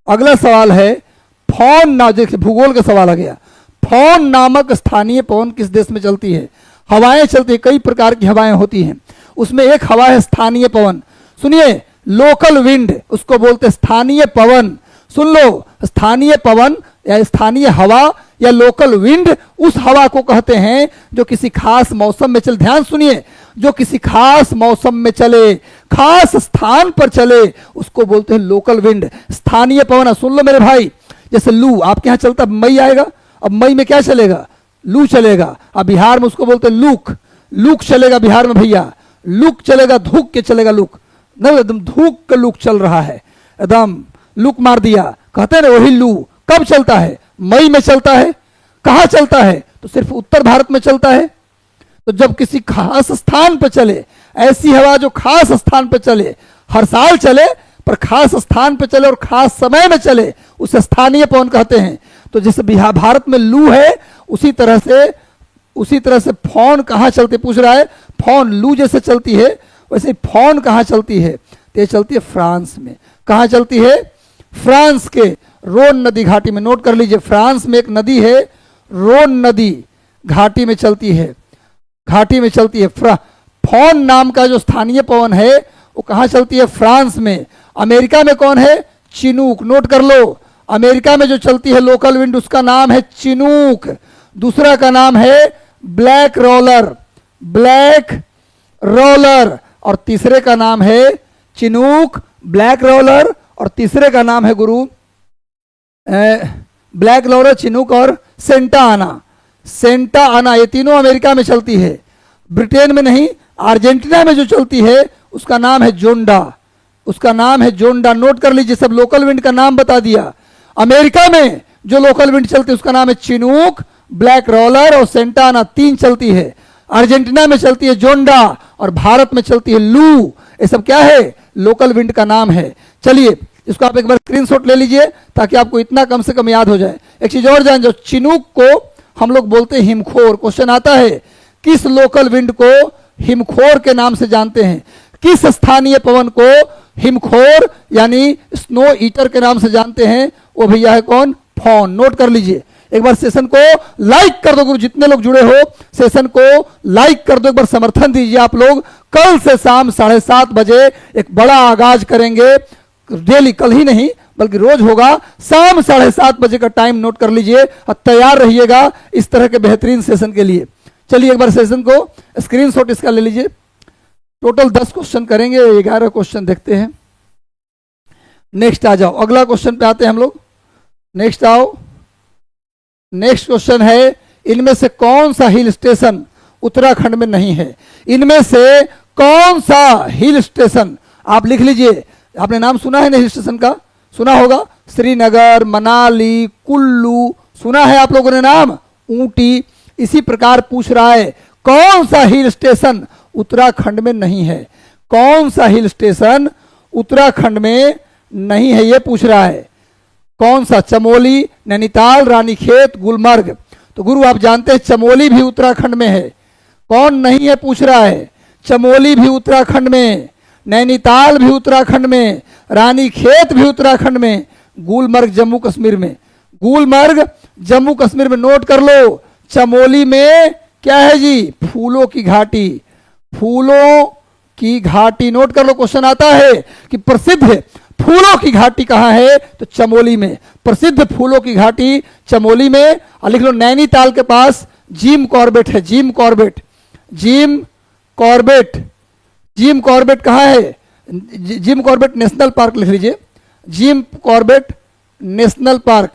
अगला सवाल है फोन ना, देखिए भूगोल का सवाल आ गया। फोन नामक स्थानीय पवन किस देश में चलती है? हवाएं चलती है, कई प्रकार की हवाएं होती हैं, उसमें एक हवा है स्थानीय पवन। सुनिए, लोकल विंड उसको बोलते हैं, स्थानीय पवन। सुन लो, स्थानीय पवन या स्थानीय हवा या लोकल विंड उस हवा को कहते हैं जो किसी खास मौसम में चले। ध्यान सुनिए, जो किसी खास मौसम में चले, खास स्थान पर चले, उसको बोलते हैं लोकल विंड, स्थानीय पवन। सुन लो मेरे भाई, जैसे लू आपके यहाँ चलता, मई आएगा, अब मई में क्या चलेगा? लू चलेगा। अब बिहार में उसको बोलते हैं लूक, लूक चलेगा बिहार में भैया, लूक चलेगा, धूक के चलेगा लूक, नहीं एकदम धूक के लूक चल रहा है, एकदम लूक मार दिया, कहते हैं ना वही लू। कब चलता है? मई में चलता है। कहाँ चलता है? तो सिर्फ उत्तर भारत में चलता है। तो जब किसी खास स्थान पर चले, ऐसी हवा जो खास स्थान पर चले, हर साल चले पर खास स्थान पर चले और खास समय में चले, उसे स्थानीय पवन कहते हैं। तो जैसे बिहार भारत में लू है, उसी तरह से फोन कहाँ चलती, पूछ रहा है। फोन लू जैसे चलती है वैसे फोन कहाँ चलती है? तो ये चलती है फ्रांस में। कहाँ चलती है? फ्रांस के रोन नदी घाटी में। नोट कर लीजिए, फ्रांस में एक नदी है रोन नदी, घाटी में चलती है, घाटी में चलती है। फोन नाम का जो स्थानीय पवन है वो कहाँ चलती है? फ्रांस में। अमेरिका में कौन है? चिनूक। नोट कर लो, अमेरिका में जो चलती है लोकल विंड उसका नाम है चिनूक, दूसरा का नाम है ब्लैक रोलर, ब्लैक रोलर, और तीसरे का नाम है चिनूक, ब्लैक रोलर, और तीसरे का नाम है गुरु ब्लैक रोलर, चिनूक और सेंटा आना। सेंटा आना, ये तीनों अमेरिका में चलती है, ब्रिटेन में नहीं। अर्जेंटीना में जो चलती है उसका नाम है जोंडा, उसका नाम है जोंडा। नोट कर लीजिए, सब लोकल विंड का नाम बता दिया। अमेरिका में जो लोकल विंड चलती है उसका नाम है चिनूक, ब्लैक रोलर और सेंटा आना, तीन चलती है। अर्जेंटीना में चलती है जोंडा और भारत में चलती है लू। ये सब क्या है? लोकल विंड का नाम है। चलिए इसको आप एक बार स्क्रीनशॉट ले लीजिए ताकि आपको इतना कम से कम याद हो जाए। एक चीज और जान, जो चिनूक को हम लोग बोलते हैं हिमखोर। क्वेश्चन आता है, किस लोकल विंड को हिमखोर के नाम से जानते हैं? किस स्थानीय पवन को हिमखोर यानी स्नो ईटर के नाम से जानते हैं? वो भैया है कौन? फोन। नोट कर लीजिए, एक बार सेशन को लाइक कर दो गुरु, जितने लोग जुड़े हो सेशन को लाइक कर दो, एक बार समर्थन दीजिए आप लोग। कल से शाम 7:30 बजे एक बड़ा आगाज करेंगे, डेली, कल ही नहीं बल्कि रोज होगा। शाम 7:30 बजे का टाइम नोट कर लीजिए और तैयार रहिएगा इस तरह के बेहतरीन सेशन के लिए। चलिए एक बार सेशन को स्क्रीनशॉट इसका ले लीजिए। टोटल 10 क्वेश्चन करेंगे, 11 क्वेश्चन देखते हैं। नेक्स्ट आ जाओ, अगला क्वेश्चन पे आते हैं हम लोग। नेक्स्ट आओ, नेक्स्ट क्वेश्चन है, इनमें से कौन सा हिल स्टेशन उत्तराखंड में नहीं है? इनमें से कौन सा हिल स्टेशन, आप लिख लीजिए। आपने नाम सुना है ना हिल स्टेशन का? सुना होगा, श्रीनगर, मनाली, कुल्लू, सुना है आप लोगों ने नाम? ऊटी। इसी प्रकार पूछ रहा है, कौन सा हिल स्टेशन उत्तराखंड में नहीं है? कौन सा हिल स्टेशन उत्तराखंड में नहीं है, ये पूछ रहा है। कौन सा? चमोली, नैनीताल, रानीखेत, गुलमर्ग। तो गुरु आप जानते हैं चमोली भी उत्तराखंड में है। कौन नहीं है पूछ रहा है? चमोली भी उत्तराखंड में, नैनीताल भी उत्तराखंड में, रानीखेत भी उत्तराखंड में, गुलमर्ग जम्मू कश्मीर में। गुलमर्ग जम्मू कश्मीर में। नोट कर लो, चमोली में क्या है जी? फूलों की घाटी। फूलों की घाटी, नोट कर लो, क्वेश्चन आता है कि प्रसिद्ध फूलों की घाटी कहाँ है? तो चमोली में। प्रसिद्ध फूलों की घाटी चमोली में। और लिख लो नैनीताल के पास जिम कॉर्बेट है। Jim Corbett, Jim Corbett, Jim Corbett कहाँ है? जिम कॉर्बेट नेशनल पार्क लिख लीजिए। Jim Corbett national park,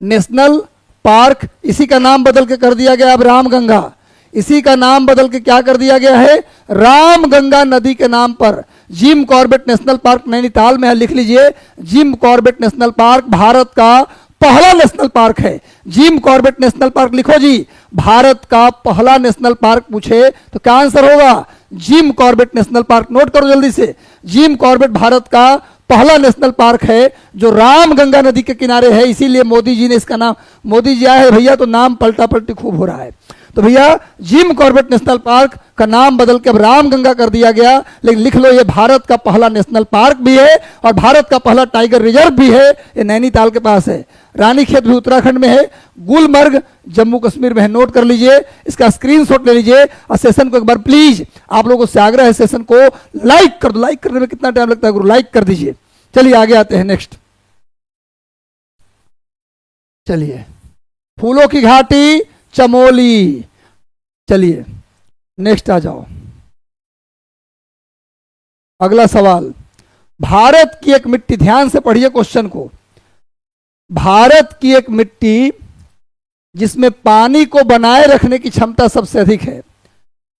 national park. इसी का नाम बदल के कर दिया गया अब रामगंगा। इसी का नाम बदल के क्या कर दिया गया है? रामगंगा नदी के नाम पर Jim Corbett national park Nainital में है। लिख लीजिए, Jim Corbett national park Bharat का पहला नेशनल पार्क है। जिम कॉर्बेट नेशनल पार्क लिखो जी, भारत का पहला नेशनल पार्क पूछे तो क्या आंसर होगा? Jim Corbett national park. Note करो जल्दी से, जिम कॉर्बेट भारत का पहला नेशनल पार्क है जो रामगंगा नदी के किनारे है। इसीलिए मोदी जी ने इसका नाम, मोदी जी आए हैं भैया तो नाम पलटा पलटी खूब हो रहा है। तो भैया जिम कॉर्बेट नेशनल पार्क का नाम बदल के अब रामगंगा कर दिया गया। लेकिन लिख लो, ये भारत का पहला नेशनल पार्क भी है और भारत का पहला टाइगर रिजर्व भी है। ये नैनीताल के पास है। रानीखेत भी उत्तराखंड में है। गुलमर्ग जम्मू कश्मीर में है। नोट कर लीजिए, इसका स्क्रीनशॉट ले लीजिए और सेशन को एक बार प्लीज आप लोगों से आग्रह है, सेशन को लाइक कर दो। लाइक करने में कितना टाइम लगता है गुरु? लाइक कर दीजिए। चलिए आगे आते हैं, नेक्स्ट। चलिए, फूलों की घाटी चमोली। चलिए नेक्स्ट आ जाओ। अगला सवाल, भारत की एक मिट्टी, ध्यान से पढ़िए क्वेश्चन को। भारत की एक मिट्टी जिसमें पानी को बनाए रखने की क्षमता सबसे अधिक है,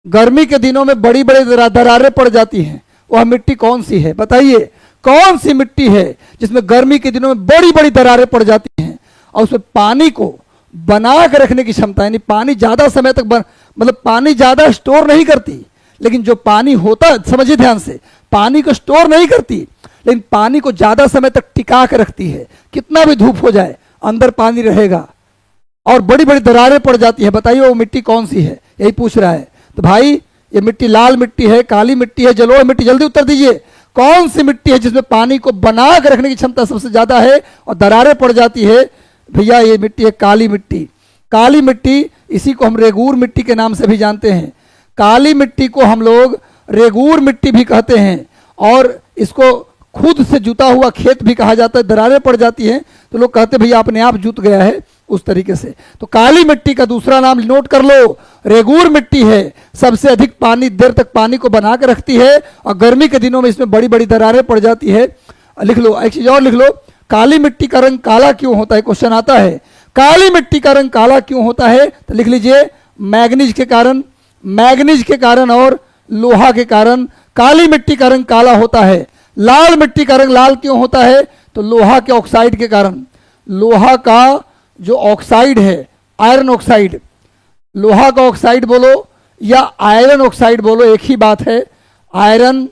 गर्मी के दिनों में बड़ी बड़ी दरारें पड़ जाती हैं, वह मिट्टी कौन सी है? बताइए कौन सी मिट्टी है जिसमें गर्मी के दिनों में बड़ी बड़ी दरारें पड़ जाती हैं और उसमें पानी को बना के रखने की क्षमता, यानी पानी ज्यादा समय तक मतलब पानी ज्यादा स्टोर नहीं करती, लेकिन जो पानी होता है, समझिए ध्यान से, पानी को स्टोर नहीं करती लेकिन पानी को ज्यादा समय तक टिका के रखती है। कितना भी धूप हो जाए अंदर पानी रहेगा और बड़ी बड़ी दरारें पड़ जाती है। बताइए वो मिट्टी कौन सी है? यही पूछ रहा है। तो भाई ये मिट्टी लाल मिट्टी है, काली मिट्टी है, जलोढ़ मिट्टी? जल्दी उत्तर दीजिए, कौन सी मिट्टी है जिसमें पानी को बना के रखने की क्षमता सबसे ज्यादा है और दरारें पड़ जाती है? भैया ये मिट्टी है काली मिट्टी। काली मिट्टी, इसी को हम रेगूर मिट्टी के नाम से भी जानते हैं। काली मिट्टी को हम लोग रेगूर मिट्टी भी कहते हैं और इसको खुद से जुता हुआ खेत भी कहा जाता है। दरारें पड़ जाती हैं तो लोग कहते हैं भैया अपने आप जुत गया है, उस तरीके से। तो काली मिट्टी का दूसरा नाम नोट कर लो, रेगूर मिट्टी है। सबसे अधिक पानी, देर तक पानी को बना के रखती है और गर्मी के दिनों में इसमें बड़ी बड़ी दरारें पड़ जाती है। लिख लो, एक चीज और लिख लो, काली मिट्टी का रंग काला क्यों होता है? क्वेश्चन आता है, काली मिट्टी का रंग काला क्यों होता है? तो लिख लीजिए, मैग्नीज के कारण, मैग्नीज के कारण और लोहा के कारण काली मिट्टी का रंग काला होता है। लाल मिट्टी का रंग लाल क्यों होता है? तो लोहा के ऑक्साइड के कारण। लोहा का जो ऑक्साइड है, आयरन ऑक्साइड, लोहा का ऑक्साइड बोलो या आयरन ऑक्साइड बोलो, एक ही बात है, आयरन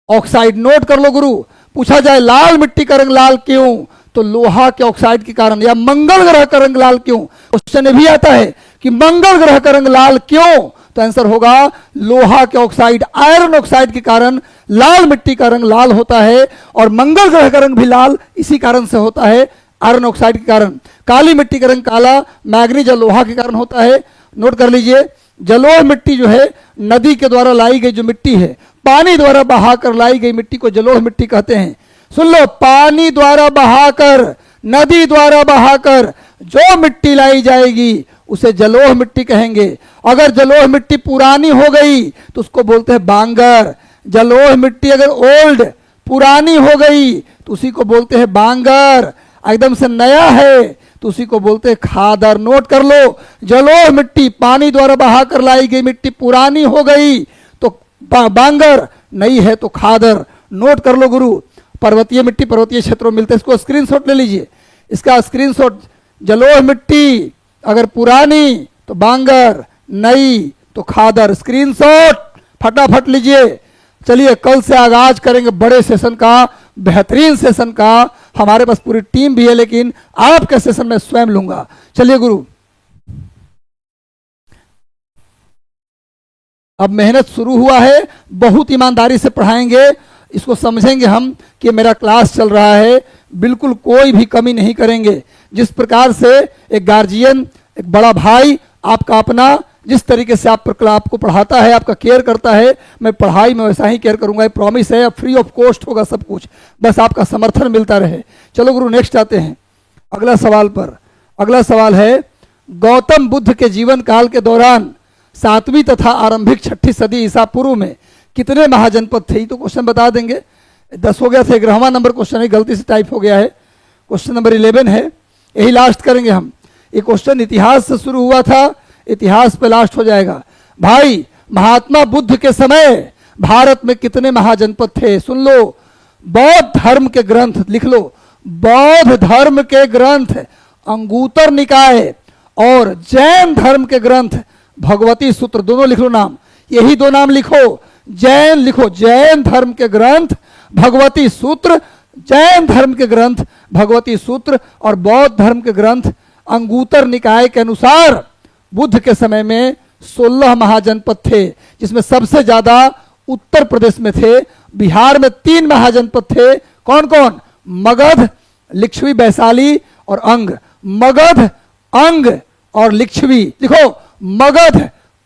ऑक्साइड। नोट कर लो गुरु, पूछा जाए लाल मिट्टी का रंग लाल क्यों? तो लोहा के ऑक्साइड के कारण। या मंगल ग्रह का रंग लाल क्यों? क्वेश्चन भी आता है कि मंगल ग्रह का रंग लाल क्यों? तो आंसर होगा लोहा के ऑक्साइड, आयरन ऑक्साइड के कारण लाल मिट्टी का रंग लाल होता है और मंगल ग्रह का रंग भी लाल इसी कारण से होता है, आयरन ऑक्साइड के कारण। काली मिट्टी का रंग काला मैग्नीज और लोहा के कारण होता है। नोट कर लीजिए, जलोढ़ मिट्टी जो है नदी के द्वारा लाई गई जो मिट्टी है, पानी द्वारा बहाकर लाई गई मिट्टी को जलोढ़ मिट्टी कहते हैं। सुन लो, पानी द्वारा बहाकर, नदी द्वारा बहाकर जो मिट्टी लाई जाएगी उसे जलोढ़ मिट्टी कहेंगे। अगर जलोढ़ मिट्टी पुरानी हो गई तो उसको बोलते हैं बांगर। जलोढ़ मिट्टी अगर ओल्ड, पुरानी हो गई तो उसी को बोलते हैं बांगर। एकदम से नया है तो उसी को बोलते हैं खादर। नोट कर लो, जलोढ़ मिट्टी पानी द्वारा बहाकर लाई गई मिट्टी पुरानी हो गई तो बांगर, नई है तो खादर। नोट कर लो गुरु, पर्वतीय मिट्टी पर्वतीय क्षेत्रों में मिलते हैं। इसको स्क्रीनशॉट ले लीजिए, इसका स्क्रीनशॉट। जलोढ़ मिट्टी अगर पुरानी तो बांगर, नई तो खादर। स्क्रीनशॉट फटाफट लीजिए। चलिए कल से आगाज करेंगे बड़े सेशन का, बेहतरीन सेशन का। हमारे पास पूरी टीम भी है लेकिन आपका सेशन मैं स्वयं लूंगा। चलिए गुरु, अब मेहनत शुरू हुआ है, बहुत ईमानदारी से पढ़ाएंगे, इसको समझेंगे हम कि मेरा क्लास चल रहा है, बिल्कुल कोई भी कमी नहीं करेंगे। जिस प्रकार से एक गार्जियन, एक बड़ा भाई, आपका अपना, जिस तरीके से आपको पढ़ाता है, आपका केयर करता है, मैं पढ़ाई में वैसा ही केयर करूंगा। ये प्रॉमिस है, फ्री ऑफ कॉस्ट होगा सब कुछ, बस आपका समर्थन मिलता रहे। चलो गुरु नेक्स्ट आते हैं अगला सवाल पर। अगला सवाल है, गौतम बुद्ध के जीवन काल के दौरान 7वीं तथा आरंभिक 6ठी सदी ईसा पूर्व में कितने महाजनपद थे? ये तो क्वेश्चन बता देंगे। 10 हो गया था, 11वां नंबर क्वेश्चन है, गलती से टाइप हो गया है। क्वेश्चन नंबर 11 है, यही लास्ट करेंगे हम। ये क्वेश्चन इतिहास से शुरू हुआ था, इतिहास पे लास्ट हो जाएगा। भाई महात्मा बुद्ध के समय भारत में कितने महाजनपद थे? सुन लो, बौद्ध धर्म के ग्रंथ लिख लो, बौद्ध धर्म के ग्रंथ अंगुतर निकाय और जैन धर्म के ग्रंथ भगवती सूत्र, दोनों लिख लो नाम, यही 2 नाम लिखो। जैन लिखो, जैन धर्म के ग्रंथ भगवती सूत्र, जैन धर्म के ग्रंथ भगवती सूत्र और बौद्ध धर्म के ग्रंथ अंगुतर निकाय के अनुसार बुद्ध के समय में 16 महाजनपद थे, जिसमें सबसे ज्यादा उत्तर प्रदेश में थे। बिहार में 3 महाजनपद थे। कौन कौन? मगध, लिच्छवी, वैशाली और अंग। मगध, अंग और लिच्छवी, लिखो मगध,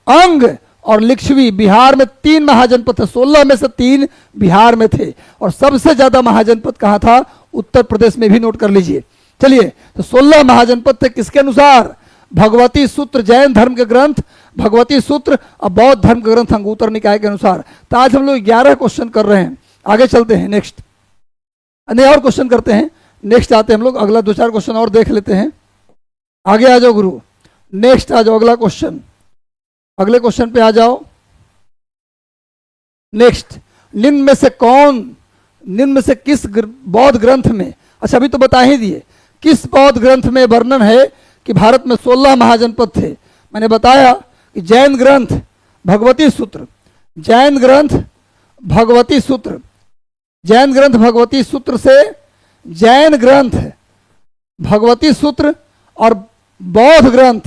अंग और लिच्छवी। बिहार में 3 महाजनपद थे, 16 में से 3 बिहार में थे। और सबसे ज्यादा महाजनपद कहाँ था? उत्तर प्रदेश में, भी नोट कर लीजिए। चलिए, तो 16 महाजनपद थे किसके अनुसार? भगवती सूत्र जैन धर्म के ग्रंथ, भगवती सूत्र और बौद्ध धर्म के ग्रंथ अंगुतर निकाय के अनुसार। तो आज हम लोग 11 क्वेश्चन कर रहे हैं। आगे चलते हैं, नेक्स्ट नहीं और क्वेश्चन करते हैं। नेक्स्ट आते हैं हम लोग, अगला 2-4 क्वेश्चन और देख लेते हैं। आगे आ जाओ गुरु, नेक्स्ट आ जाओ, अगला क्वेश्चन, अगले क्वेश्चन पे आ जाओ। नेक्स्ट, निम्न में से किस बौद्ध ग्रंथ में, अच्छा अभी तो बता ही दिए, किस बौद्ध ग्रंथ में वर्णन है कि भारत में 16 महाजनपद थे? मैंने बताया कि जैन ग्रंथ भगवती सूत्र, जैन ग्रंथ भगवती सूत्र, जैन ग्रंथ भगवती सूत्र से जैन ग्रंथ भगवती सूत्र और बौद्ध ग्रंथ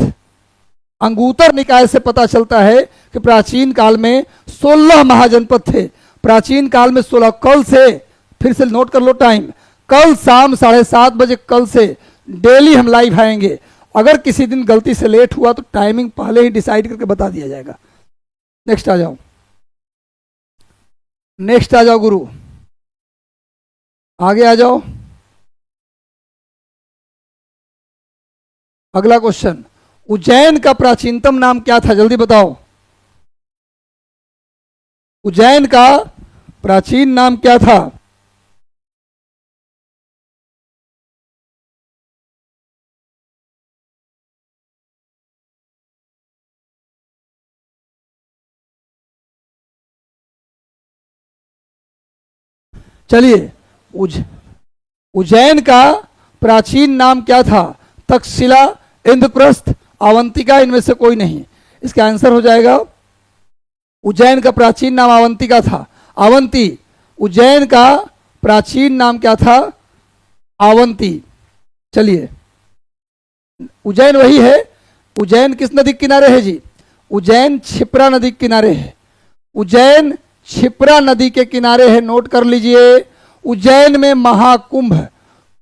अंगुतर निकाय से पता चलता है कि प्राचीन काल में 16 महाजनपद थे। प्राचीन काल में 16, कल से, फिर से नोट कर लो टाइम, कल शाम 7:30 बजे, कल से डेली हम लाइव आएंगे। अगर किसी दिन गलती से लेट हुआ तो टाइमिंग पहले ही डिसाइड करके बता दिया जाएगा। नेक्स्ट आ जाओ, नेक्स्ट आ जाओ गुरु, आगे आ जाओ। अगला क्वेश्चन, उज्जैन का प्राचीनतम नाम क्या था? जल्दी बताओ, उज्जैन का प्राचीन नाम क्या था? चलिए, उज्जैन का प्राचीन नाम क्या था? तक्षशिला, इंद्रप्रस्थ, अवंतिका, इनमें से कोई नहीं। इसका आंसर हो जाएगा, उज्जैन का प्राचीन नाम अवंतिका था। अवंती, उज्जैन का प्राचीन नाम क्या था? अवंती। चलिए, उज्जैन वही है। उज्जैन किस नदी के किनारे है जी? उज्जैन क्षिप्रा नदी के किनारे है। उज्जैन क्षिप्रा नदी के किनारे है, नोट कर लीजिए। उज्जैन में महाकुंभ,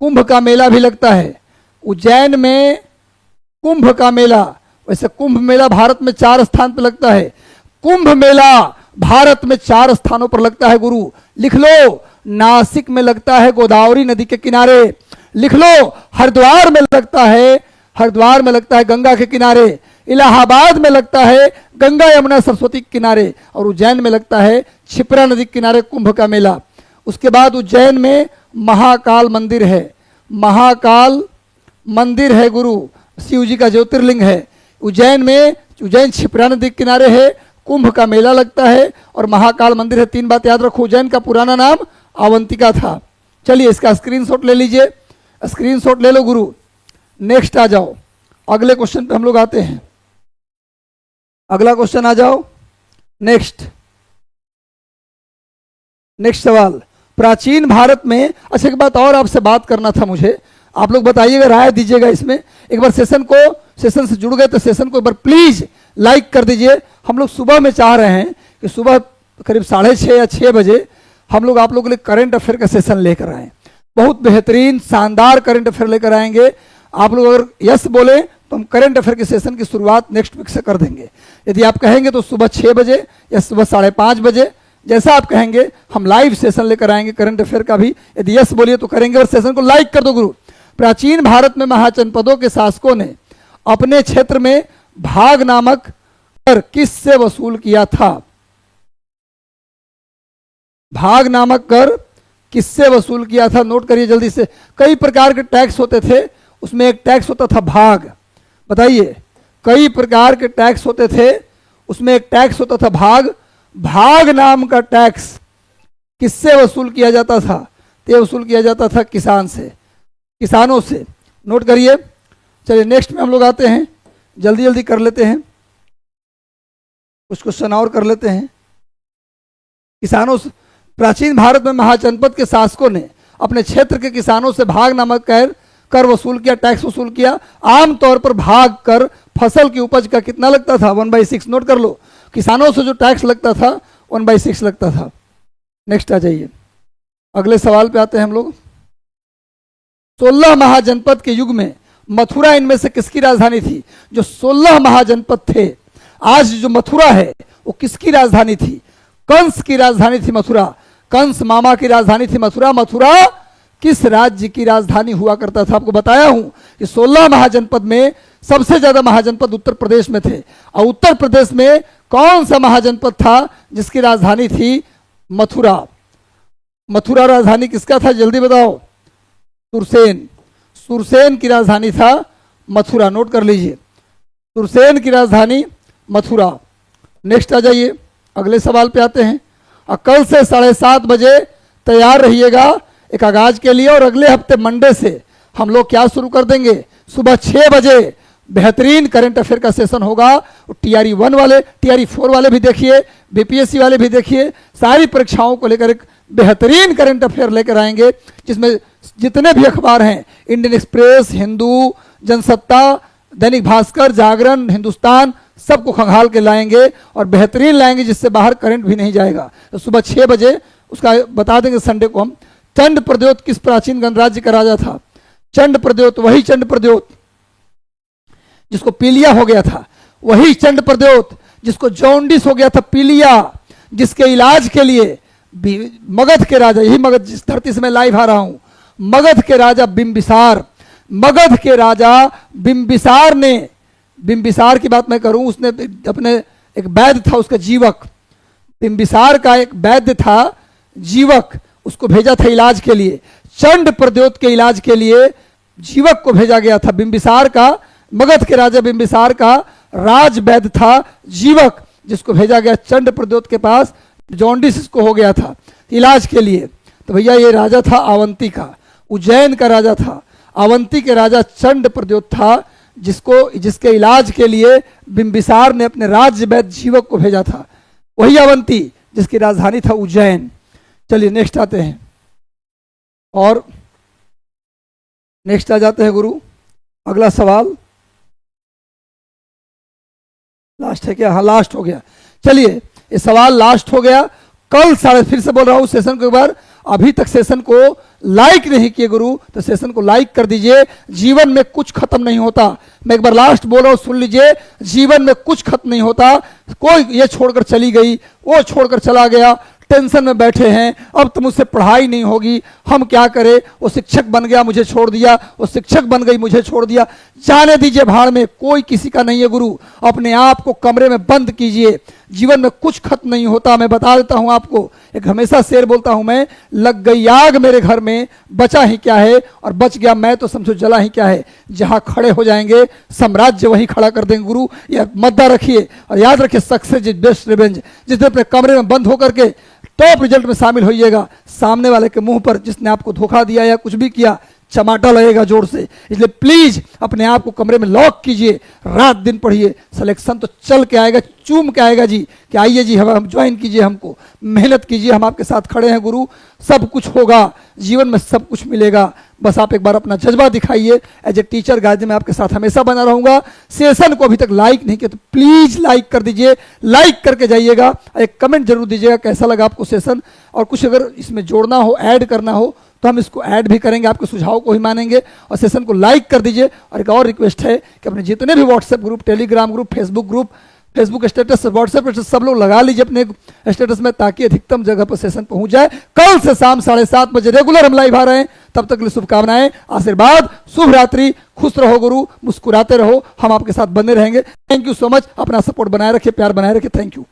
कुंभ का मेला भी लगता है। उज्जैन में कुंभ का मेला, वैसे कुंभ मेला भारत में 4 स्थान पर लगता है। कुंभ मेला भारत में 4 स्थानों पर लगता है गुरु, लिख लो। नासिक में लगता है गोदावरी नदी के किनारे, लिख लो। हरिद्वार में लगता है, हरिद्वार में लगता है गंगा के किनारे। इलाहाबाद में लगता है गंगा यमुना सरस्वती के किनारे। और उज्जैन में लगता है क्षिप्रा नदी के किनारे कुंभ का मेला। उसके बाद उज्जैन में महाकाल मंदिर है, महाकाल मंदिर है गुरु, शिव जी का ज्योतिर्लिंग है। उज्जैन में, उज्जैन क्षिप्रा नदी के किनारे है, कुंभ का मेला लगता है और महाकाल मंदिर है। 3 बात याद रखो। उज्जैन का पुराना नाम अवंतिका था। चलिए, इसका स्क्रीनशॉट ले लीजिए, स्क्रीनशॉट ले लो गुरु। नेक्स्ट आ जाओ, अगले क्वेश्चन पे हम लोग आते हैं। अगला क्वेश्चन आ जाओ, नेक्स्ट सवाल, प्राचीन भारत में, अच्छा एक बात और आपसे बात करना था मुझे, आप लोग बताइएगा, राय दीजिएगा इसमें। एक बार सेशन से जुड़ गए तो सेशन को एक बार प्लीज लाइक कर दीजिए। हम लोग सुबह में चाह रहे हैं कि सुबह करीब 6:30 या 6 बजे हम लोग आप लोगों के लिए करंट अफेयर का सेशन लेकर आए। बहुत बेहतरीन शानदार करंट अफेयर लेकर आएंगे। आप लोग अगर यस बोले तो हम करंट अफेयर के सेशन की शुरुआत नेक्स्ट वीक से कर देंगे। यदि आप कहेंगे तो सुबह 6 बजे या सुबह 5:30 बजे, जैसा आप कहेंगे हम लाइव सेशन लेकर आएंगे करंट अफेयर का भी। यदि यस बोलिए तो करेंगे, और सेशन को लाइक कर दो गुरु। प्राचीन भारत में महाजनपदों के शासकों ने अपने क्षेत्र में भाग नामक कर किससे वसूल किया था? भाग नामक कर किससे वसूल किया था? नोट करिए जल्दी से। कई प्रकार के टैक्स होते थे, उसमें एक टैक्स होता था भाग। बताइए, कई प्रकार के टैक्स होते थे, उसमें एक टैक्स होता था भाग। भाग नाम का टैक्स किससे वसूल किया जाता था? तो ये वसूल किया जाता था किसानों से। नोट करिए। चलिए नेक्स्ट में हम लोग आते हैं, जल्दी जल्दी कर लेते हैं, कुछ क्वेश्चन और कर लेते हैं। किसानों से, प्राचीन भारत में महाजनपद के शासकों ने अपने क्षेत्र के किसानों से भाग नामक कर वसूल किया, टैक्स वसूल किया। आमतौर पर भाग कर फसल की उपज का कितना लगता था? 1/6। नोट कर लो, किसानों से जो टैक्स लगता था 1/6 लगता था। नेक्स्ट आ जाइए, अगले सवाल पे आते हैं हम लोग। 16 महाजनपद के युग में मथुरा इनमें से किसकी राजधानी थी? जो 16 महाजनपद थे, आज जो मथुरा है वो किसकी राजधानी थी? कंस की राजधानी थी मथुरा। कंस मामा की राजधानी थी मथुरा। मथुरा किस राज्य की राजधानी हुआ करता था? आपको बताया हूं कि 16 महाजनपद में सबसे ज्यादा महाजनपद उत्तर प्रदेश में थे, और उत्तर प्रदेश में कौन सा महाजनपद था जिसकी राजधानी थी मथुरा? मथुरा राजधानी किसका था? जल्दी बताओ। सुरसेन। सुरसेन की राजधानी था मथुरा। नोट कर लीजिए, सुरसेन की राजधानी मथुरा। नेक्स्ट आ जाइए, अगले सवाल पे आते हैं। और कल से 7:30 बजे तैयार रहिएगा एक आगाज के लिए, और अगले हफ्ते मंडे से हम लोग क्या शुरू कर देंगे? सुबह 6 बजे बेहतरीन करंट अफेयर का सेशन होगा। TRE 1 वाले, TRE 4 वाले भी देखिए, BPSC वाले भी देखिए, सारी परीक्षाओं को लेकर एक बेहतरीन करंट अफेयर लेकर आएंगे, जिसमें जितने भी अखबार हैं, इंडियन एक्सप्रेस, हिंदू, जनसत्ता, दैनिक भास्कर, जागरण, हिंदुस्तान, सबको खंगाल के लाएंगे और बेहतरीन लाएंगे, जिससे बाहर करंट भी नहीं जाएगा। तो सुबह 6 बजे उसका बता देंगे संडे को हम। चंड प्रद्योत किस प्राचीन गणराज्य का राजा था? चंड प्रद्योत, वही चंड प्रद्योत जिसको पीलिया हो गया था, वही चंड प्रद्योत जिसको जॉन्डिस हो गया था, पीलिया, जिसके इलाज के लिए मगध के राजा, यही मगध जिस धरती से मैं लाइव आ रहा हूं, मगध के राजा बिंबिसार, मगध के राजा बिंबिसार ने, बिंबिसार की बात मैं करूं, उसने अपने एक वैद्य था उसका जीवक, बिंबिसार का एक वैद्य था जीवक, उसको भेजा था इलाज के लिए, चंड प्रद्योत के इलाज के लिए जीवक को भेजा गया था। बिंबिसार का, मगध के राजा बिंबिसार का राज वैद्य था जीवक, जिसको भेजा गया चंड प्रद्योत के पास, जॉन्डिस को हो गया था इलाज के लिए। तो भैया ये राजा था अवंती का, उज्जैन का राजा था, अवंती के राजा चंड प्रद्योत था, जिसके इलाज के लिए बिंबिसार ने अपने राज्य वैद्य जीवक को भेजा था, वही अवंती जिसकी राजधानी था उज्जैन। चलिए नेक्स्ट आते हैं, और नेक्स्ट आ जाते हैं गुरु, अगला सवाल लास्ट है क्या? हाँ लास्ट हो गया। चलिए ये सवाल लास्ट हो गया। कल फिर से बोल रहा हूं सेशन को एक बार, अभी तक सेशन को लाइक नहीं किए गुरु तो सेशन को लाइक कर दीजिए। जीवन में कुछ खत्म नहीं होता, मैं एक बार लास्ट बोल रहा हूं, सुन लीजिए, जीवन में कुछ खत्म नहीं होता। कोई ये छोड़कर चली गई, वो छोड़कर चला गया, टेंशन में बैठे हैं, अब तो मुझसे पढ़ाई नहीं होगी, हम क्या करें, वो शिक्षक बन गया मुझे छोड़ दिया, वो शिक्षक बन गई मुझे छोड़ दिया, जाने दीजिए भाड़ में, कोई किसी का नहीं है गुरु। अपने आप को कमरे में बंद कीजिए, जीवन में कुछ खत्म नहीं होता। मैं बता देता हूं आपको, एक हमेशा शेर बोलता हूं मैं, लग गई आग मेरे घर में, बचा ही क्या है, और बच गया मैं तो समझो जला ही क्या है। जहां खड़े हो जाएंगे साम्राज्य वहीं खड़ा कर देंगे गुरु, यह मद्दा रखिए और याद रखिए, सक्सेस इज बेस्ट रिवेंज। जिस दिन अपने कमरे में बंद होकर के टॉप रिजल्ट में शामिल होइएगा, सामने वाले के मुंह पर जिसने आपको धोखा दिया या कुछ भी किया चमाटा लगेगा जोर से। इसलिए प्लीज अपने आप को कमरे में लॉक कीजिए, रात दिन पढ़िए, सिलेक्शन तो चल के आएगा, चूम के आएगा जी, कि आइए जी हम ज्वाइन कीजिए, हमको मेहनत कीजिए, हम आपके साथ खड़े हैं गुरु, सब कुछ होगा, जीवन में सब कुछ मिलेगा। बस आप एक बार अपना जज्बा दिखाइए। एज ए टीचर गाइड मैं आपके साथ हमेशा बना रहूंगा। सेशन को अभी तक लाइक नहीं किया तो प्लीज लाइक कर दीजिए, लाइक करके जाइएगा, एक कमेंट जरूर दीजिएगा कैसा लगा आपको सेशन, और कुछ अगर इसमें जोड़ना हो, ऐड करना हो तो हम इसको ऐड भी करेंगे, आपके सुझाव को ही मानेंगे। और सेशन को लाइक कर दीजिए। और एक और रिक्वेस्ट है कि अपने जितने भी WhatsApp group, Telegram group, Facebook group, Facebook status, WhatsApp status सब लोग लगा लीजिए अपने स्टेटस में, ताकि अधिकतम जगह पर सेशन पहुंच जाए। कल से शाम 7:30 बजे रेगुलर हम लाइव आ रहे हैं। तब तक के लिए शुभकामनाएं, आशीर्वाद, शुभ रात्रि, खुश रहो गुरु, मुस्कुराते रहो, हम आपके साथ बने रहेंगे। Thank you so much. अपना सपोर्ट बनाए रखिए, प्यार बनाए रखिए। Thank you.